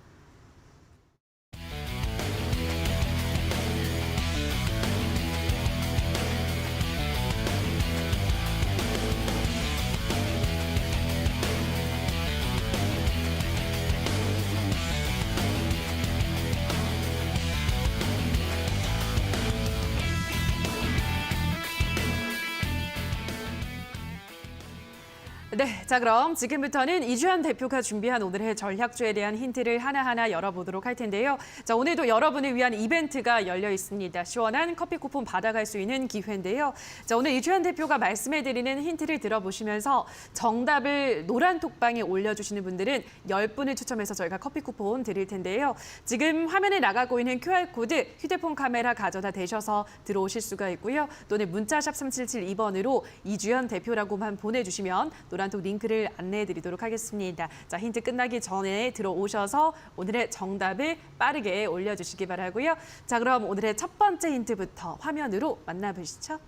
네, 자 그럼 지금부터는 이주연 대표가 준비한 오늘의 전략주에 대한 힌트를 하나하나 열어보도록 할 텐데요. 자, 오늘도 여러분을 위한 이벤트가 열려 있습니다. 시원한 커피 쿠폰 받아갈 수 있는 기회인데요. 자, 오늘 이주연 대표가 말씀해드리는 힌트를 들어보시면서 정답을 노란 톡방에 올려주시는 분들은 10분을 추첨해서 저희가 커피 쿠폰 드릴 텐데요. 지금 화면에 나가고 있는 QR코드 휴대폰 카메라 가져다 대셔서 들어오실 수가 있고요. 또는 문자샵 3772번으로 이주연 대표라고만 보내주시면 노란톡 링크를 안내해드리도록 하겠습니다. 자, 힌트 끝나기 전에 들어오셔서 오늘의 정답을 빠르게 올려주시기 바라고요. 자, 그럼 오늘의 첫 번째 힌트부터 화면으로 만나보시죠.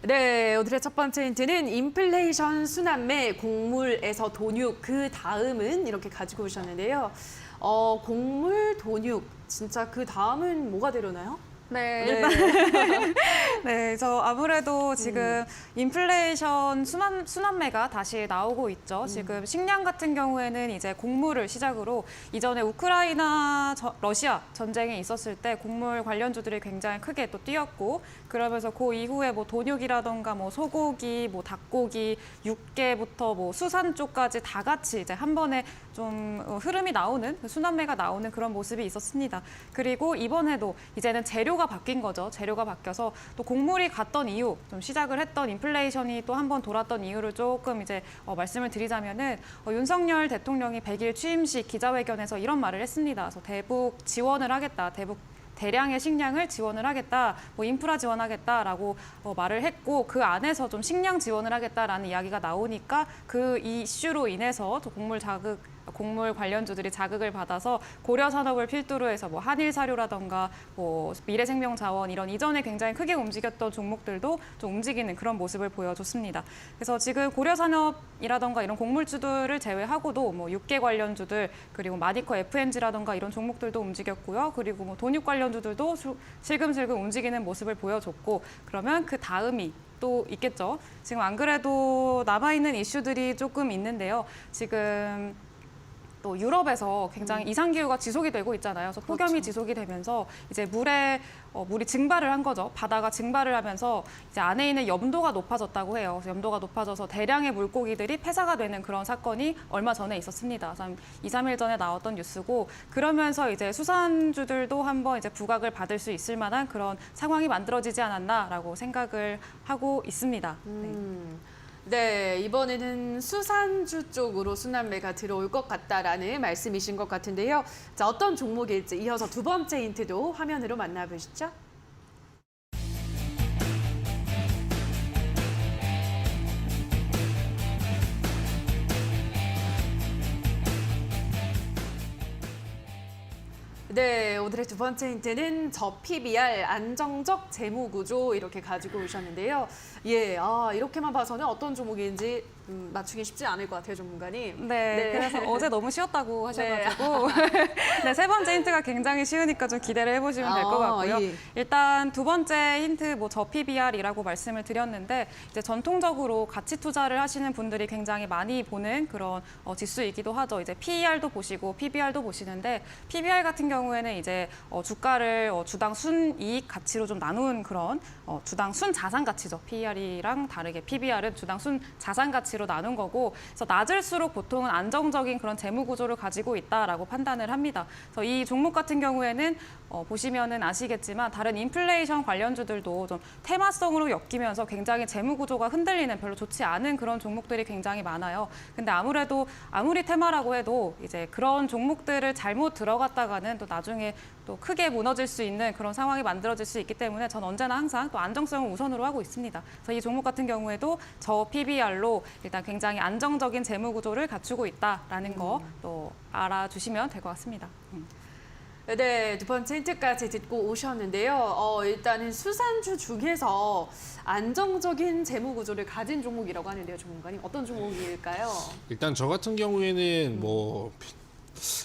네, 오늘의 첫 번째 힌트는 인플레이션 순환매 곡물에서 돈육 그 다음은 이렇게 가지고 오셨는데요. 곡물 돈육 진짜 그 다음은 뭐가 되려나요? 네, 네. 일단 네, 저 아무래도 지금 인플레이션 순환매가 다시 나오고 있죠. 지금 식량 같은 경우에는 이제 곡물을 시작으로 이전에 우크라이나 러시아 전쟁이 있었을 때 곡물 관련주들이 굉장히 크게 또 뛰었고 그러면서 그 이후에 뭐 돈육이라던가 뭐 소고기, 뭐 닭고기, 육개부터 뭐 수산 쪽까지 다 같이 이제 한 번에 좀 흐름이 나오는 순환매가 나오는 그런 모습이 있었습니다. 그리고 이번에도 이제는 재료가 바뀐 거죠. 재료가 바뀌어서 또 곡물이 갔던 이유, 좀 시작을 했던 인플레이션이 또 한 번 돌았던 이유를 조금 이제 말씀을 드리자면은 윤석열 대통령이 100일 취임식 기자회견에서 이런 말을 했습니다. 그래서 대북 지원을 하겠다. 대량의 식량을 지원을 하겠다, 뭐 인프라 지원하겠다라고 말을 했고 그 안에서 좀 식량 지원을 하겠다라는 이야기가 나오니까 그 이슈로 인해서 또 곡물 관련주들이 자극을 받아서 고려 산업을 필두로 해서 뭐 한일사료라던가 뭐 미래생명자원 이런 이전에 굉장히 크게 움직였던 종목들도 좀 움직이는 그런 모습을 보여줬습니다. 그래서 지금 고려 산업이라던가 이런 곡물주들을 제외하고도 뭐 육계 관련주들 그리고 마니커 FMG라던가 이런 종목들도 움직였고요. 그리고 뭐 돈육 관련주들도 슬금슬금 움직이는 모습을 보여줬고 그러면 그 다음이 또 있겠죠. 지금 안 그래도 남아있는 이슈들이 조금 있는데요. 지금 또 유럽에서 굉장히 이상기후가 지속이 되고 있잖아요. 그래서 폭염이 그렇죠. 지속이 되면서 이제 물이 증발을 한 거죠. 바다가 증발을 하면서 이제 안에 있는 염도가 높아졌다고 해요. 그래서 염도가 높아져서 대량의 물고기들이 폐사가 되는 그런 사건이 얼마 전에 있었습니다. 그래서 한 2, 3일 전에 나왔던 뉴스고 그러면서 이제 수산주들도 한번 이제 부각을 받을 수 있을 만한 그런 상황이 만들어지지 않았나라고 생각을 하고 있습니다. 네, 이번에는 수산주 쪽으로 순환매가 들어올 것 같다라는 말씀이신 것 같은데요. 자, 어떤 종목일지 이어서 두 번째 힌트도 화면으로 만나보시죠. 네, 오늘의 두 번째 힌트는 저 PBR 안정적 재무 구조 이렇게 가지고 오셨는데요. 예, 이렇게만 봐서는 어떤 종목인지 맞추기 쉽지 않을 것 같아요, 전문가님. 네, 그래서 어제 너무 쉬웠다고 하셔가지고 네, 세 번째 힌트가 굉장히 쉬우니까 좀 기대를 해보시면 될 것 같고요. 예. 일단 두 번째 힌트 뭐 저 PBR이라고 말씀을 드렸는데 이제 전통적으로 가치 투자를 하시는 분들이 굉장히 많이 보는 그런 지수이기도 하죠. 이제 PER도 보시고 PBR도 보시는데 PBR 같은 경우에는 이제 주가를 주당 순이익 가치로 좀 나눈 그런 주당 순 자산 가치죠. PER이랑 다르게 PBR은 주당 순 자산 가치로 나눈 거고, 그래서 낮을수록 보통은 안정적인 그런 재무 구조를 가지고 있다라고 판단을 합니다. 그래서 이 종목 같은 경우에는 보시면은 아시겠지만 다른 인플레이션 관련주들도 좀 테마성으로 엮이면서 굉장히 재무 구조가 흔들리는 별로 좋지 않은 그런 종목들이 굉장히 많아요. 근데 아무리 테마라고 해도 이제 그런 종목들을 잘못 들어갔다가는 또 나중에 또 크게 무너질 수 있는 그런 상황이 만들어질 수 있기 때문에 전 언제나 항상 또 안정성을 우선으로 하고 있습니다. 그래서 이 종목 같은 경우에도 저 PBR로 일단 굉장히 안정적인 재무 구조를 갖추고 있다라는 거 또 알아주시면 될 것 같습니다. 네, 두 번째 힌트까지 듣고 오셨는데요. 일단은 수산주 중에서 안정적인 재무 구조를 가진 종목이라고 하는데요, 전문가님. 어떤 종목일까요? 일단 저 같은 경우에는 뭐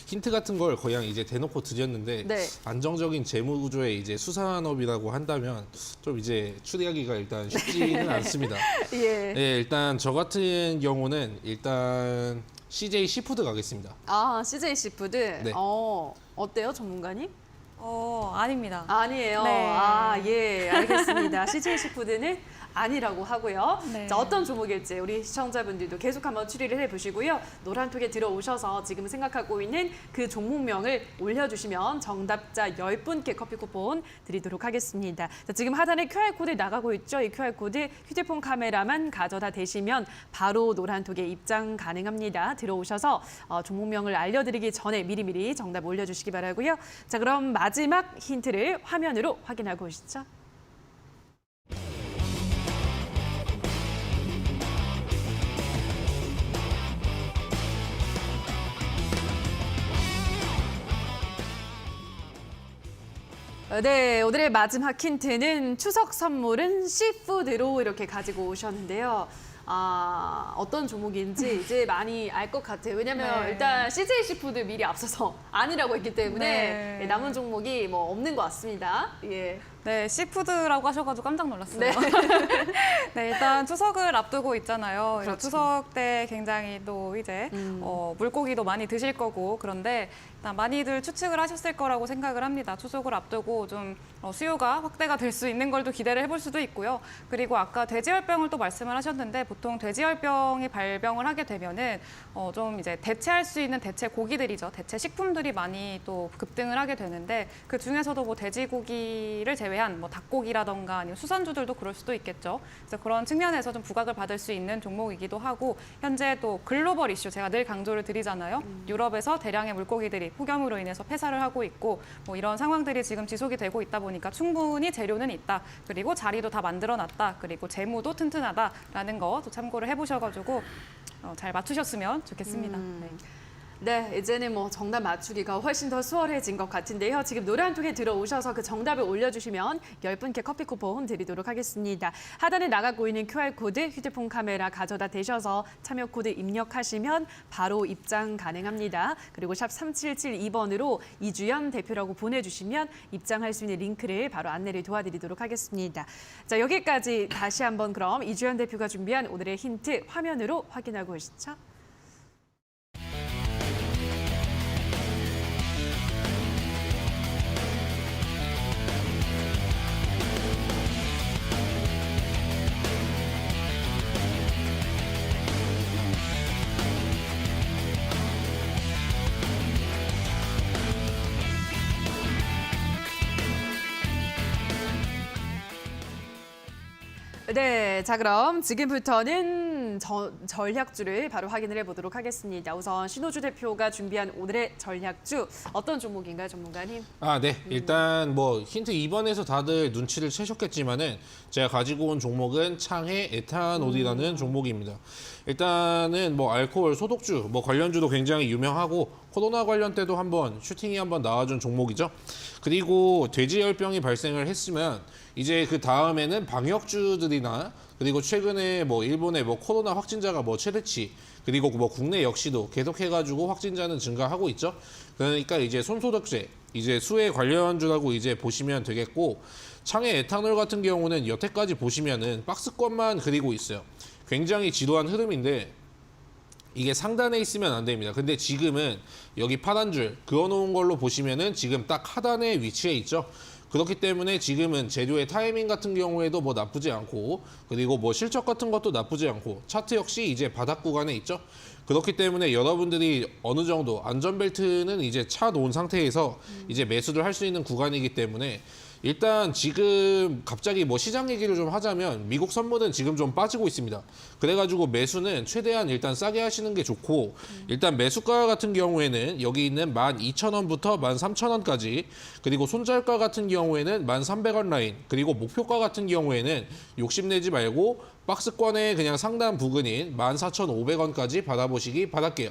힌트 같은 걸 거의 이제 대놓고 드렸는데 네. 안정적인 재무 구조의 이제 수산업이라고 한다면 좀 이제 추리하기가 일단 쉽지는 않습니다. 예. 네, 일단 저 같은 경우는 일단 CJ 시푸드 가겠습니다. CJ 시푸드. 네. 어때요, 전문가님? 아닙니다. 아니에요. 네. 예, 알겠습니다. CJ 시푸드는 아니라고 하고요. 네. 자, 어떤 종목일지 우리 시청자분들도 계속 한번 추리를 해보시고요. 노란톡에 들어오셔서 지금 생각하고 있는 그 종목명을 올려주시면 정답자 10분께 커피 쿠폰 드리도록 하겠습니다. 자, 지금 하단에 QR코드 나가고 있죠. 이 QR코드 휴대폰 카메라만 가져다 대시면 바로 노란톡에 입장 가능합니다. 들어오셔서 종목명을 알려드리기 전에 미리미리 정답 올려주시기 바라고요. 자, 그럼 마지막 힌트를 화면으로 확인하고 오시죠. 네, 오늘의 마지막 힌트는 추석 선물은 시푸드로 이렇게 가지고 오셨는데요. 어떤 종목인지 이제 많이 알 것 같아요. 왜냐면 네. 일단 CJ 시푸드 미리 앞서서 아니라고 했기 때문에 네. 남은 종목이 뭐 없는 것 같습니다. 예. 네, 시푸드라고 하셔가지고 깜짝 놀랐어요. 네. 네, 일단 추석을 앞두고 있잖아요. 그렇죠. 추석 때 굉장히 또 이제 물고기도 많이 드실 거고 그런데 일단 많이들 추측을 하셨을 거라고 생각을 합니다. 추석을 앞두고 좀 수요가 확대가 될 수 있는 걸 또 기대를 해볼 수도 있고요. 그리고 아까 돼지열병을 또 말씀을 하셨는데 보통 돼지열병이 발병을 하게 되면은 좀 이제 대체할 수 있는 대체 고기들이죠. 대체 식품들이 많이 또 급등을 하게 되는데 그 중에서도 뭐 돼지고기를 제외한 뭐 닭고기라던가 아니면 수산주들도 그럴 수도 있겠죠. 그래서 그런 측면에서 좀 부각을 받을 수 있는 종목이기도 하고 현재 또 글로벌 이슈 제가 늘 강조를 드리잖아요. 유럽에서 대량의 물고기들이 폭염으로 인해서 폐사를 하고 있고 뭐 이런 상황들이 지금 지속이 되고 있다 보니까 충분히 재료는 있다. 그리고 자리도 다 만들어놨다. 그리고 재무도 튼튼하다라는 거 또 참고를 해보셔가지고 잘 맞추셨으면 좋겠습니다. 네. 네, 이제는 뭐 정답 맞추기가 훨씬 더 수월해진 것 같은데요. 지금 노래 한 통에 들어오셔서 그 정답을 올려주시면 10분께 커피 쿠폰 드리도록 하겠습니다. 하단에 나가고 있는 QR코드, 휴대폰 카메라 가져다 대셔서 참여 코드 입력하시면 바로 입장 가능합니다. 그리고 샵 3772번으로 이주연 대표라고 보내주시면 입장할 수 있는 링크를 바로 안내를 도와드리도록 하겠습니다. 자, 여기까지 다시 한번 그럼 이주연 대표가 준비한 오늘의 힌트 화면으로 확인하고 오시죠. 네, 자 그럼 지금부터는 전략주를 바로 확인을 해보도록 하겠습니다. 우선 신호주 대표가 준비한 오늘의 전략주 어떤 종목인가요, 전문가님? 네. 일단 뭐 힌트 2번에서 다들 눈치를 채셨겠지만은 제가 가지고 온 종목은 창해 에탄올이라는 종목입니다. 일단은 뭐 알코올 소독주, 뭐 관련주도 굉장히 유명하고 코로나 관련 때도 한번 슈팅이 한번 나와준 종목이죠. 그리고 돼지열병이 발생을 했으면 이제 그 다음에는 방역주들이나 그리고 최근에 뭐 일본의 뭐 코로나 확진자가 뭐 최대치 그리고 뭐 국내 역시도 계속해가지고 확진자는 증가하고 있죠. 그러니까 이제 손소독제, 이제 수해 관련주라고 이제 보시면 되겠고 창해 에탄올 같은 경우는 여태까지 보시면은 박스권만 그리고 있어요. 굉장히 지루한 흐름인데 이게 상단에 있으면 안 됩니다. 근데 지금은 여기 파란 줄 그어놓은 걸로 보시면은 지금 딱 하단에 위치해 있죠. 그렇기 때문에 지금은 재료의 타이밍 같은 경우에도 뭐 나쁘지 않고 그리고 뭐 실적 같은 것도 나쁘지 않고 차트 역시 이제 바닥 구간에 있죠. 그렇기 때문에 여러분들이 어느 정도 안전벨트는 이제 차 놓은 상태에서 이제 매수를 할 수 있는 구간이기 때문에 일단 지금 갑자기 뭐 시장 얘기를 좀 하자면 미국 선물은 지금 좀 빠지고 있습니다. 그래가지고 매수는 최대한 일단 싸게 하시는 게 좋고 일단 매수가 같은 경우에는 여기 있는 12,000원부터 13,000원까지 그리고 손절가 같은 경우에는 1,300원 라인 그리고 목표가 같은 경우에는 욕심내지 말고 박스권의 그냥 상단 부근인 14,500원까지 받아보시기 바랄게요.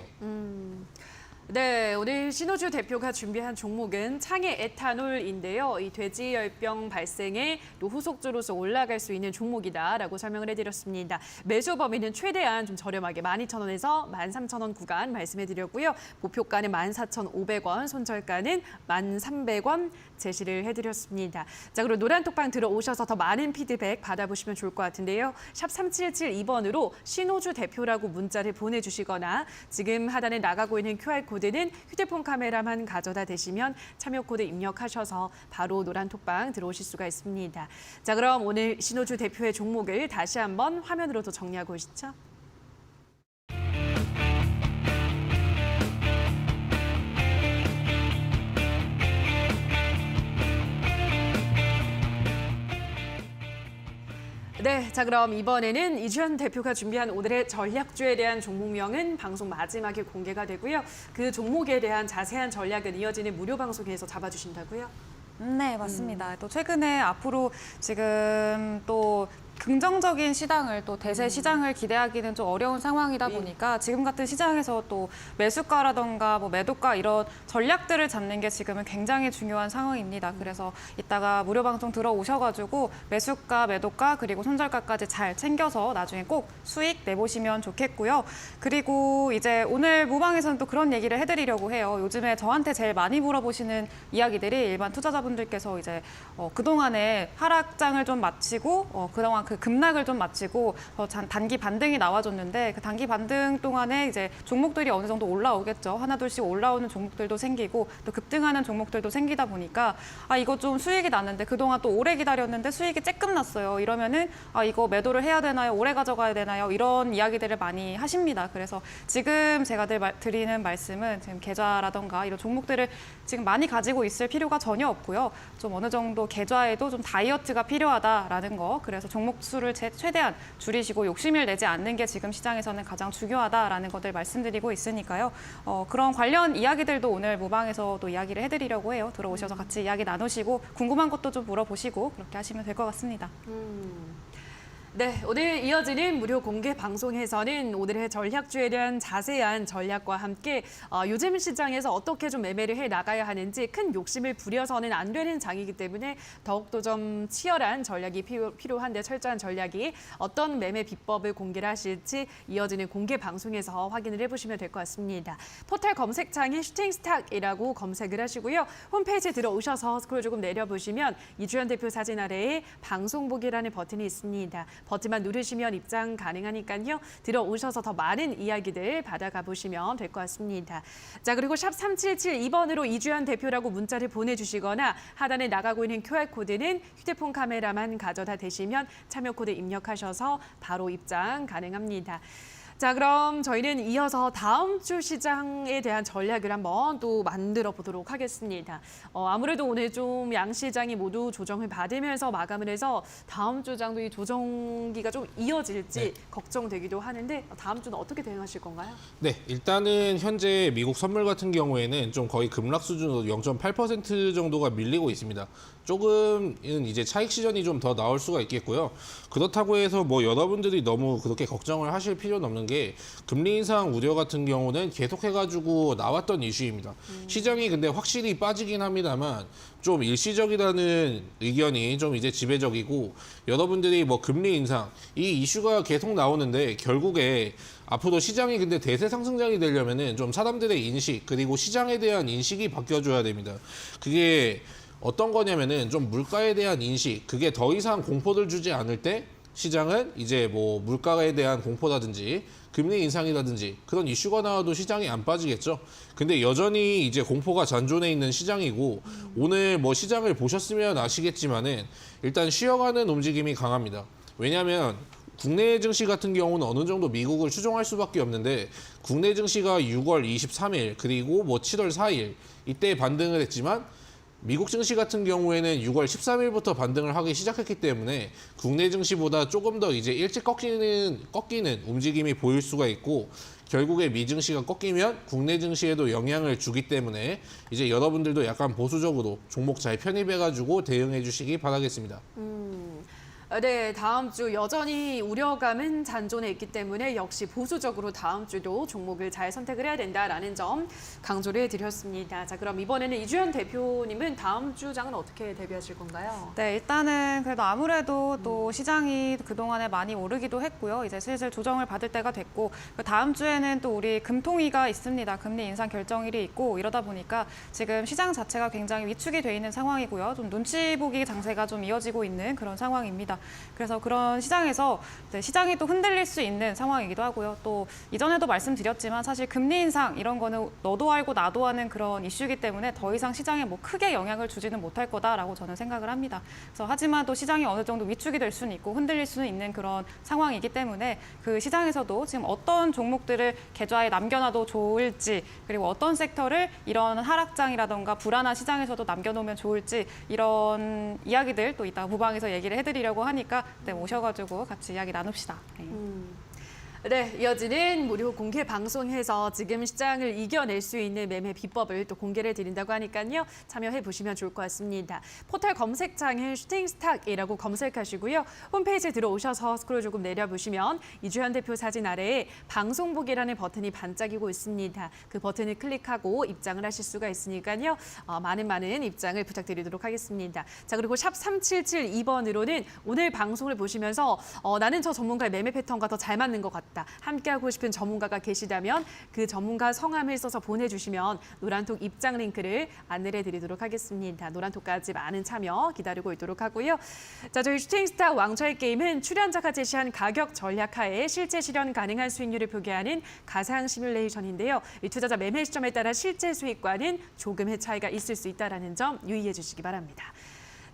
네, 오늘 신호주 대표가 준비한 종목은 창해 에탄올인데요. 이 돼지열병 발생에 또 후속주로서 올라갈 수 있는 종목이다라고 설명을 해드렸습니다. 매수 범위는 최대한 좀 저렴하게 12,000원에서 13,000원 구간 말씀해드렸고요. 목표가는 14,500원, 손절가는 1,300원 제시를 해드렸습니다. 자, 그리고 노란톡방 들어오셔서 더 많은 피드백 받아보시면 좋을 것 같은데요. 샵 3772번으로 신호주 대표라고 문자를 보내주시거나 지금 하단에 나가고 있는 QR코드는 휴대폰 카메라만 가져다 대시면 참여 코드 입력하셔서 바로 노란톡방 들어오실 수가 있습니다. 자, 그럼 오늘 신호주 대표의 종목을 다시 한번 화면으로 또 정리하고 오시죠. 네, 자 그럼 이번에는 이주연 대표가 준비한 오늘의 전략주에 대한 종목명은 방송 마지막에 공개가 되고요. 그 종목에 대한 자세한 전략은 이어지는 무료 방송에서 잡아주신다고요? 네, 맞습니다. 또 최근에 앞으로 지금 또 긍정적인 시장을 또 대세 시장을 기대하기는 좀 어려운 상황이다 보니까 지금 같은 시장에서 또 매수가라던가 뭐 매도가 이런 전략들을 잡는 게 지금은 굉장히 중요한 상황입니다. 그래서 이따가 무료 방송 들어오셔가지고 매수가, 매도가 그리고 손절가까지 잘 챙겨서 나중에 꼭 수익 내보시면 좋겠고요. 그리고 이제 오늘 무방에서는 또 그런 얘기를 해드리려고 해요. 요즘에 저한테 제일 많이 물어보시는 이야기들이 일반 투자자분들께서 이제 그동안에 하락장을 좀 마치고 그동안 그 급락을 좀 마치고 단기 반등이 나와줬는데 그 단기 반등 동안에 이제 종목들이 어느 정도 올라오겠죠. 하나둘씩 올라오는 종목들도 생기고 또 급등하는 종목들도 생기다 보니까 이거 좀 수익이 났는데 그동안 또 오래 기다렸는데 수익이 쬐끔 났어요. 이러면은 이거 매도를 해야 되나요? 오래 가져가야 되나요? 이런 이야기들을 많이 하십니다. 그래서 지금 제가 드리는 말씀은 지금 계좌라던가 이런 종목들을 지금 많이 가지고 있을 필요가 전혀 없고요. 좀 어느 정도 계좌에도 좀 다이어트가 필요하다라는 거. 그래서 종목 수를 최대한 줄이시고 욕심을 내지 않는 게 지금 시장에서는 가장 중요하다라는 것들 말씀드리고 있으니까요. 그런 관련 이야기들도 오늘 모방에서도 이야기를 해드리려고 해요. 들어오셔서 같이 이야기 나누시고 궁금한 것도 좀 물어보시고 그렇게 하시면 될 것 같습니다. 네, 오늘 이어지는 무료 공개 방송에서는 오늘의 전략주에 대한 자세한 전략과 함께 요즘 시장에서 어떻게 좀 매매를 해 나가야 하는지 큰 욕심을 부려서는 안 되는 장이기 때문에 더욱더 좀 치열한 전략이 필요한데 철저한 전략이 어떤 매매 비법을 공개를 하실지 이어지는 공개 방송에서 확인을 해보시면 될 것 같습니다. 포털 검색창에 슈팅스탁이라고 검색을 하시고요. 홈페이지에 들어오셔서 스크롤 조금 내려보시면 이주연 대표 사진 아래에 방송 보기라는 버튼이 있습니다. 버튼만 누르시면 입장 가능하니까요. 들어오셔서 더 많은 이야기들 받아가 보시면 될 것 같습니다. 자, 그리고 샵 3772번으로 이주연 대표라고 문자를 보내주시거나 하단에 나가고 있는 QR코드는 휴대폰 카메라만 가져다 대시면 참여 코드 입력하셔서 바로 입장 가능합니다. 자, 그럼 저희는 이어서 다음 주 시장에 대한 전략을 한번 또 만들어 보도록 하겠습니다. 아무래도 오늘 좀 양시장이 모두 조정을 받으면서 마감을 해서 다음 주장도 이 조정기가 좀 이어질지 걱정되기도 하는데 다음 주는 어떻게 대응하실 건가요? 네, 일단은 현재 미국 선물 같은 경우에는 좀 거의 급락 수준으로 0.8% 정도가 밀리고 있습니다. 조금은 이제 차익 시전이 좀 더 나올 수가 있겠고요. 그렇다고 해서 뭐 여러분들이 너무 그렇게 걱정을 하실 필요는 없는 게 금리 인상 우려 같은 경우는 계속해가지고 나왔던 이슈입니다. 시장이 근데 확실히 빠지긴 합니다만 좀 일시적이라는 의견이 좀 이제 지배적이고 여러분들이 뭐 금리 인상 이 이슈가 계속 나오는데 결국에 앞으로 시장이 근데 대세 상승장이 되려면은 좀 사람들의 인식 그리고 시장에 대한 인식이 바뀌어줘야 됩니다. 그게 어떤 거냐면은 좀 물가에 대한 인식 그게 더 이상 공포를 주지 않을 때 시장은 이제 뭐 물가에 대한 공포라든지 금리 인상이라든지 그런 이슈가 나와도 시장이 안 빠지겠죠. 근데 여전히 이제 공포가 잔존해 있는 시장이고 오늘 뭐 시장을 보셨으면 아시겠지만은 일단 쉬어가는 움직임이 강합니다. 왜냐하면 국내 증시 같은 경우는 어느 정도 미국을 추종할 수밖에 없는데 국내 증시가 6월 23일 그리고 뭐 7월 4일 이때 반등을 했지만 미국 증시 같은 경우에는 6월 13일부터 반등을 하기 시작했기 때문에 국내 증시보다 조금 더 이제 일찍 꺾이는 움직임이 보일 수가 있고 결국에 미 증시가 꺾이면 국내 증시에도 영향을 주기 때문에 이제 여러분들도 약간 보수적으로 종목 잘 편입해가지고 대응해 주시기 바라겠습니다. 네, 다음 주 여전히 우려감은 잔존해 있기 때문에 역시 보수적으로 다음 주도 종목을 잘 선택을 해야 된다라는 점 강조를 해드렸습니다. 자, 그럼 이번에는 이주연 대표님은 다음 주장은 어떻게 대비하실 건가요? 네, 일단은 그래도 아무래도 또 시장이 그동안에 많이 오르기도 했고요. 이제 슬슬 조정을 받을 때가 됐고 그 다음 주에는 또 우리 금통위가 있습니다. 금리 인상 결정일이 있고 이러다 보니까 지금 시장 자체가 굉장히 위축이 돼 있는 상황이고요. 좀 눈치 보기 장세가 좀 이어지고 있는 그런 상황입니다. 그래서 그런 시장에서 시장이 또 흔들릴 수 있는 상황이기도 하고요. 또 이전에도 말씀드렸지만 사실 금리 인상 이런 거는 너도 알고 나도 아는 그런 이슈이기 때문에 더 이상 시장에 뭐 크게 영향을 주지는 못할 거다라고 저는 생각을 합니다. 그래서 하지만 또 시장이 어느 정도 위축이 될 수는 있고 흔들릴 수는 있는 그런 상황이기 때문에 그 시장에서도 지금 어떤 종목들을 계좌에 남겨놔도 좋을지 그리고 어떤 섹터를 이런 하락장이라던가 불안한 시장에서도 남겨놓으면 좋을지 이런 이야기들 또 이따 무방에서 얘기를 해드리려고 하니까 네, 오셔가지고 같이 이야기 나눕시다. 네. 네, 이어지는 무료 공개 방송에서 지금 시장을 이겨낼 수 있는 매매 비법을 또 공개를 드린다고 하니까요. 참여해 보시면 좋을 것 같습니다. 포털 검색창에 슈팅스탁이라고 검색하시고요. 홈페이지에 들어오셔서 스크롤 조금 내려보시면 이주현 대표 사진 아래에 방송 보기라는 버튼이 반짝이고 있습니다. 그 버튼을 클릭하고 입장을 하실 수가 있으니까요. 많은 입장을 부탁드리도록 하겠습니다. 자, 그리고 샵 3772번으로는 오늘 방송을 보시면서 나는 저 전문가의 매매 패턴과 더 잘 맞는 것 같다. 함께하고 싶은 전문가가 계시다면 그 전문가 성함을 써서 보내주시면 노란톡 입장 링크를 안내해 드리도록 하겠습니다. 노란톡까지 많은 참여 기다리고 있도록 하고요. 자, 저희 슈팅스타 왕좌의 게임은 출연자가 제시한 가격 전략하에 실제 실현 가능한 수익률을 표기하는 가상 시뮬레이션인데요. 이 투자자 매매 시점에 따라 실제 수익과는 조금의 차이가 있을 수 있다는 점 유의해 주시기 바랍니다.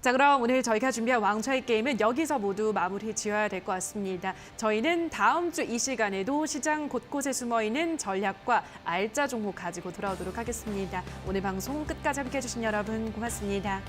자, 그럼 오늘 저희가 준비한 왕좌의 게임은 여기서 모두 마무리 지어야 될 것 같습니다. 저희는 다음 주 이 시간에도 시장 곳곳에 숨어있는 전략과 알짜 종목 가지고 돌아오도록 하겠습니다. 오늘 방송 끝까지 함께해 주신 여러분 고맙습니다.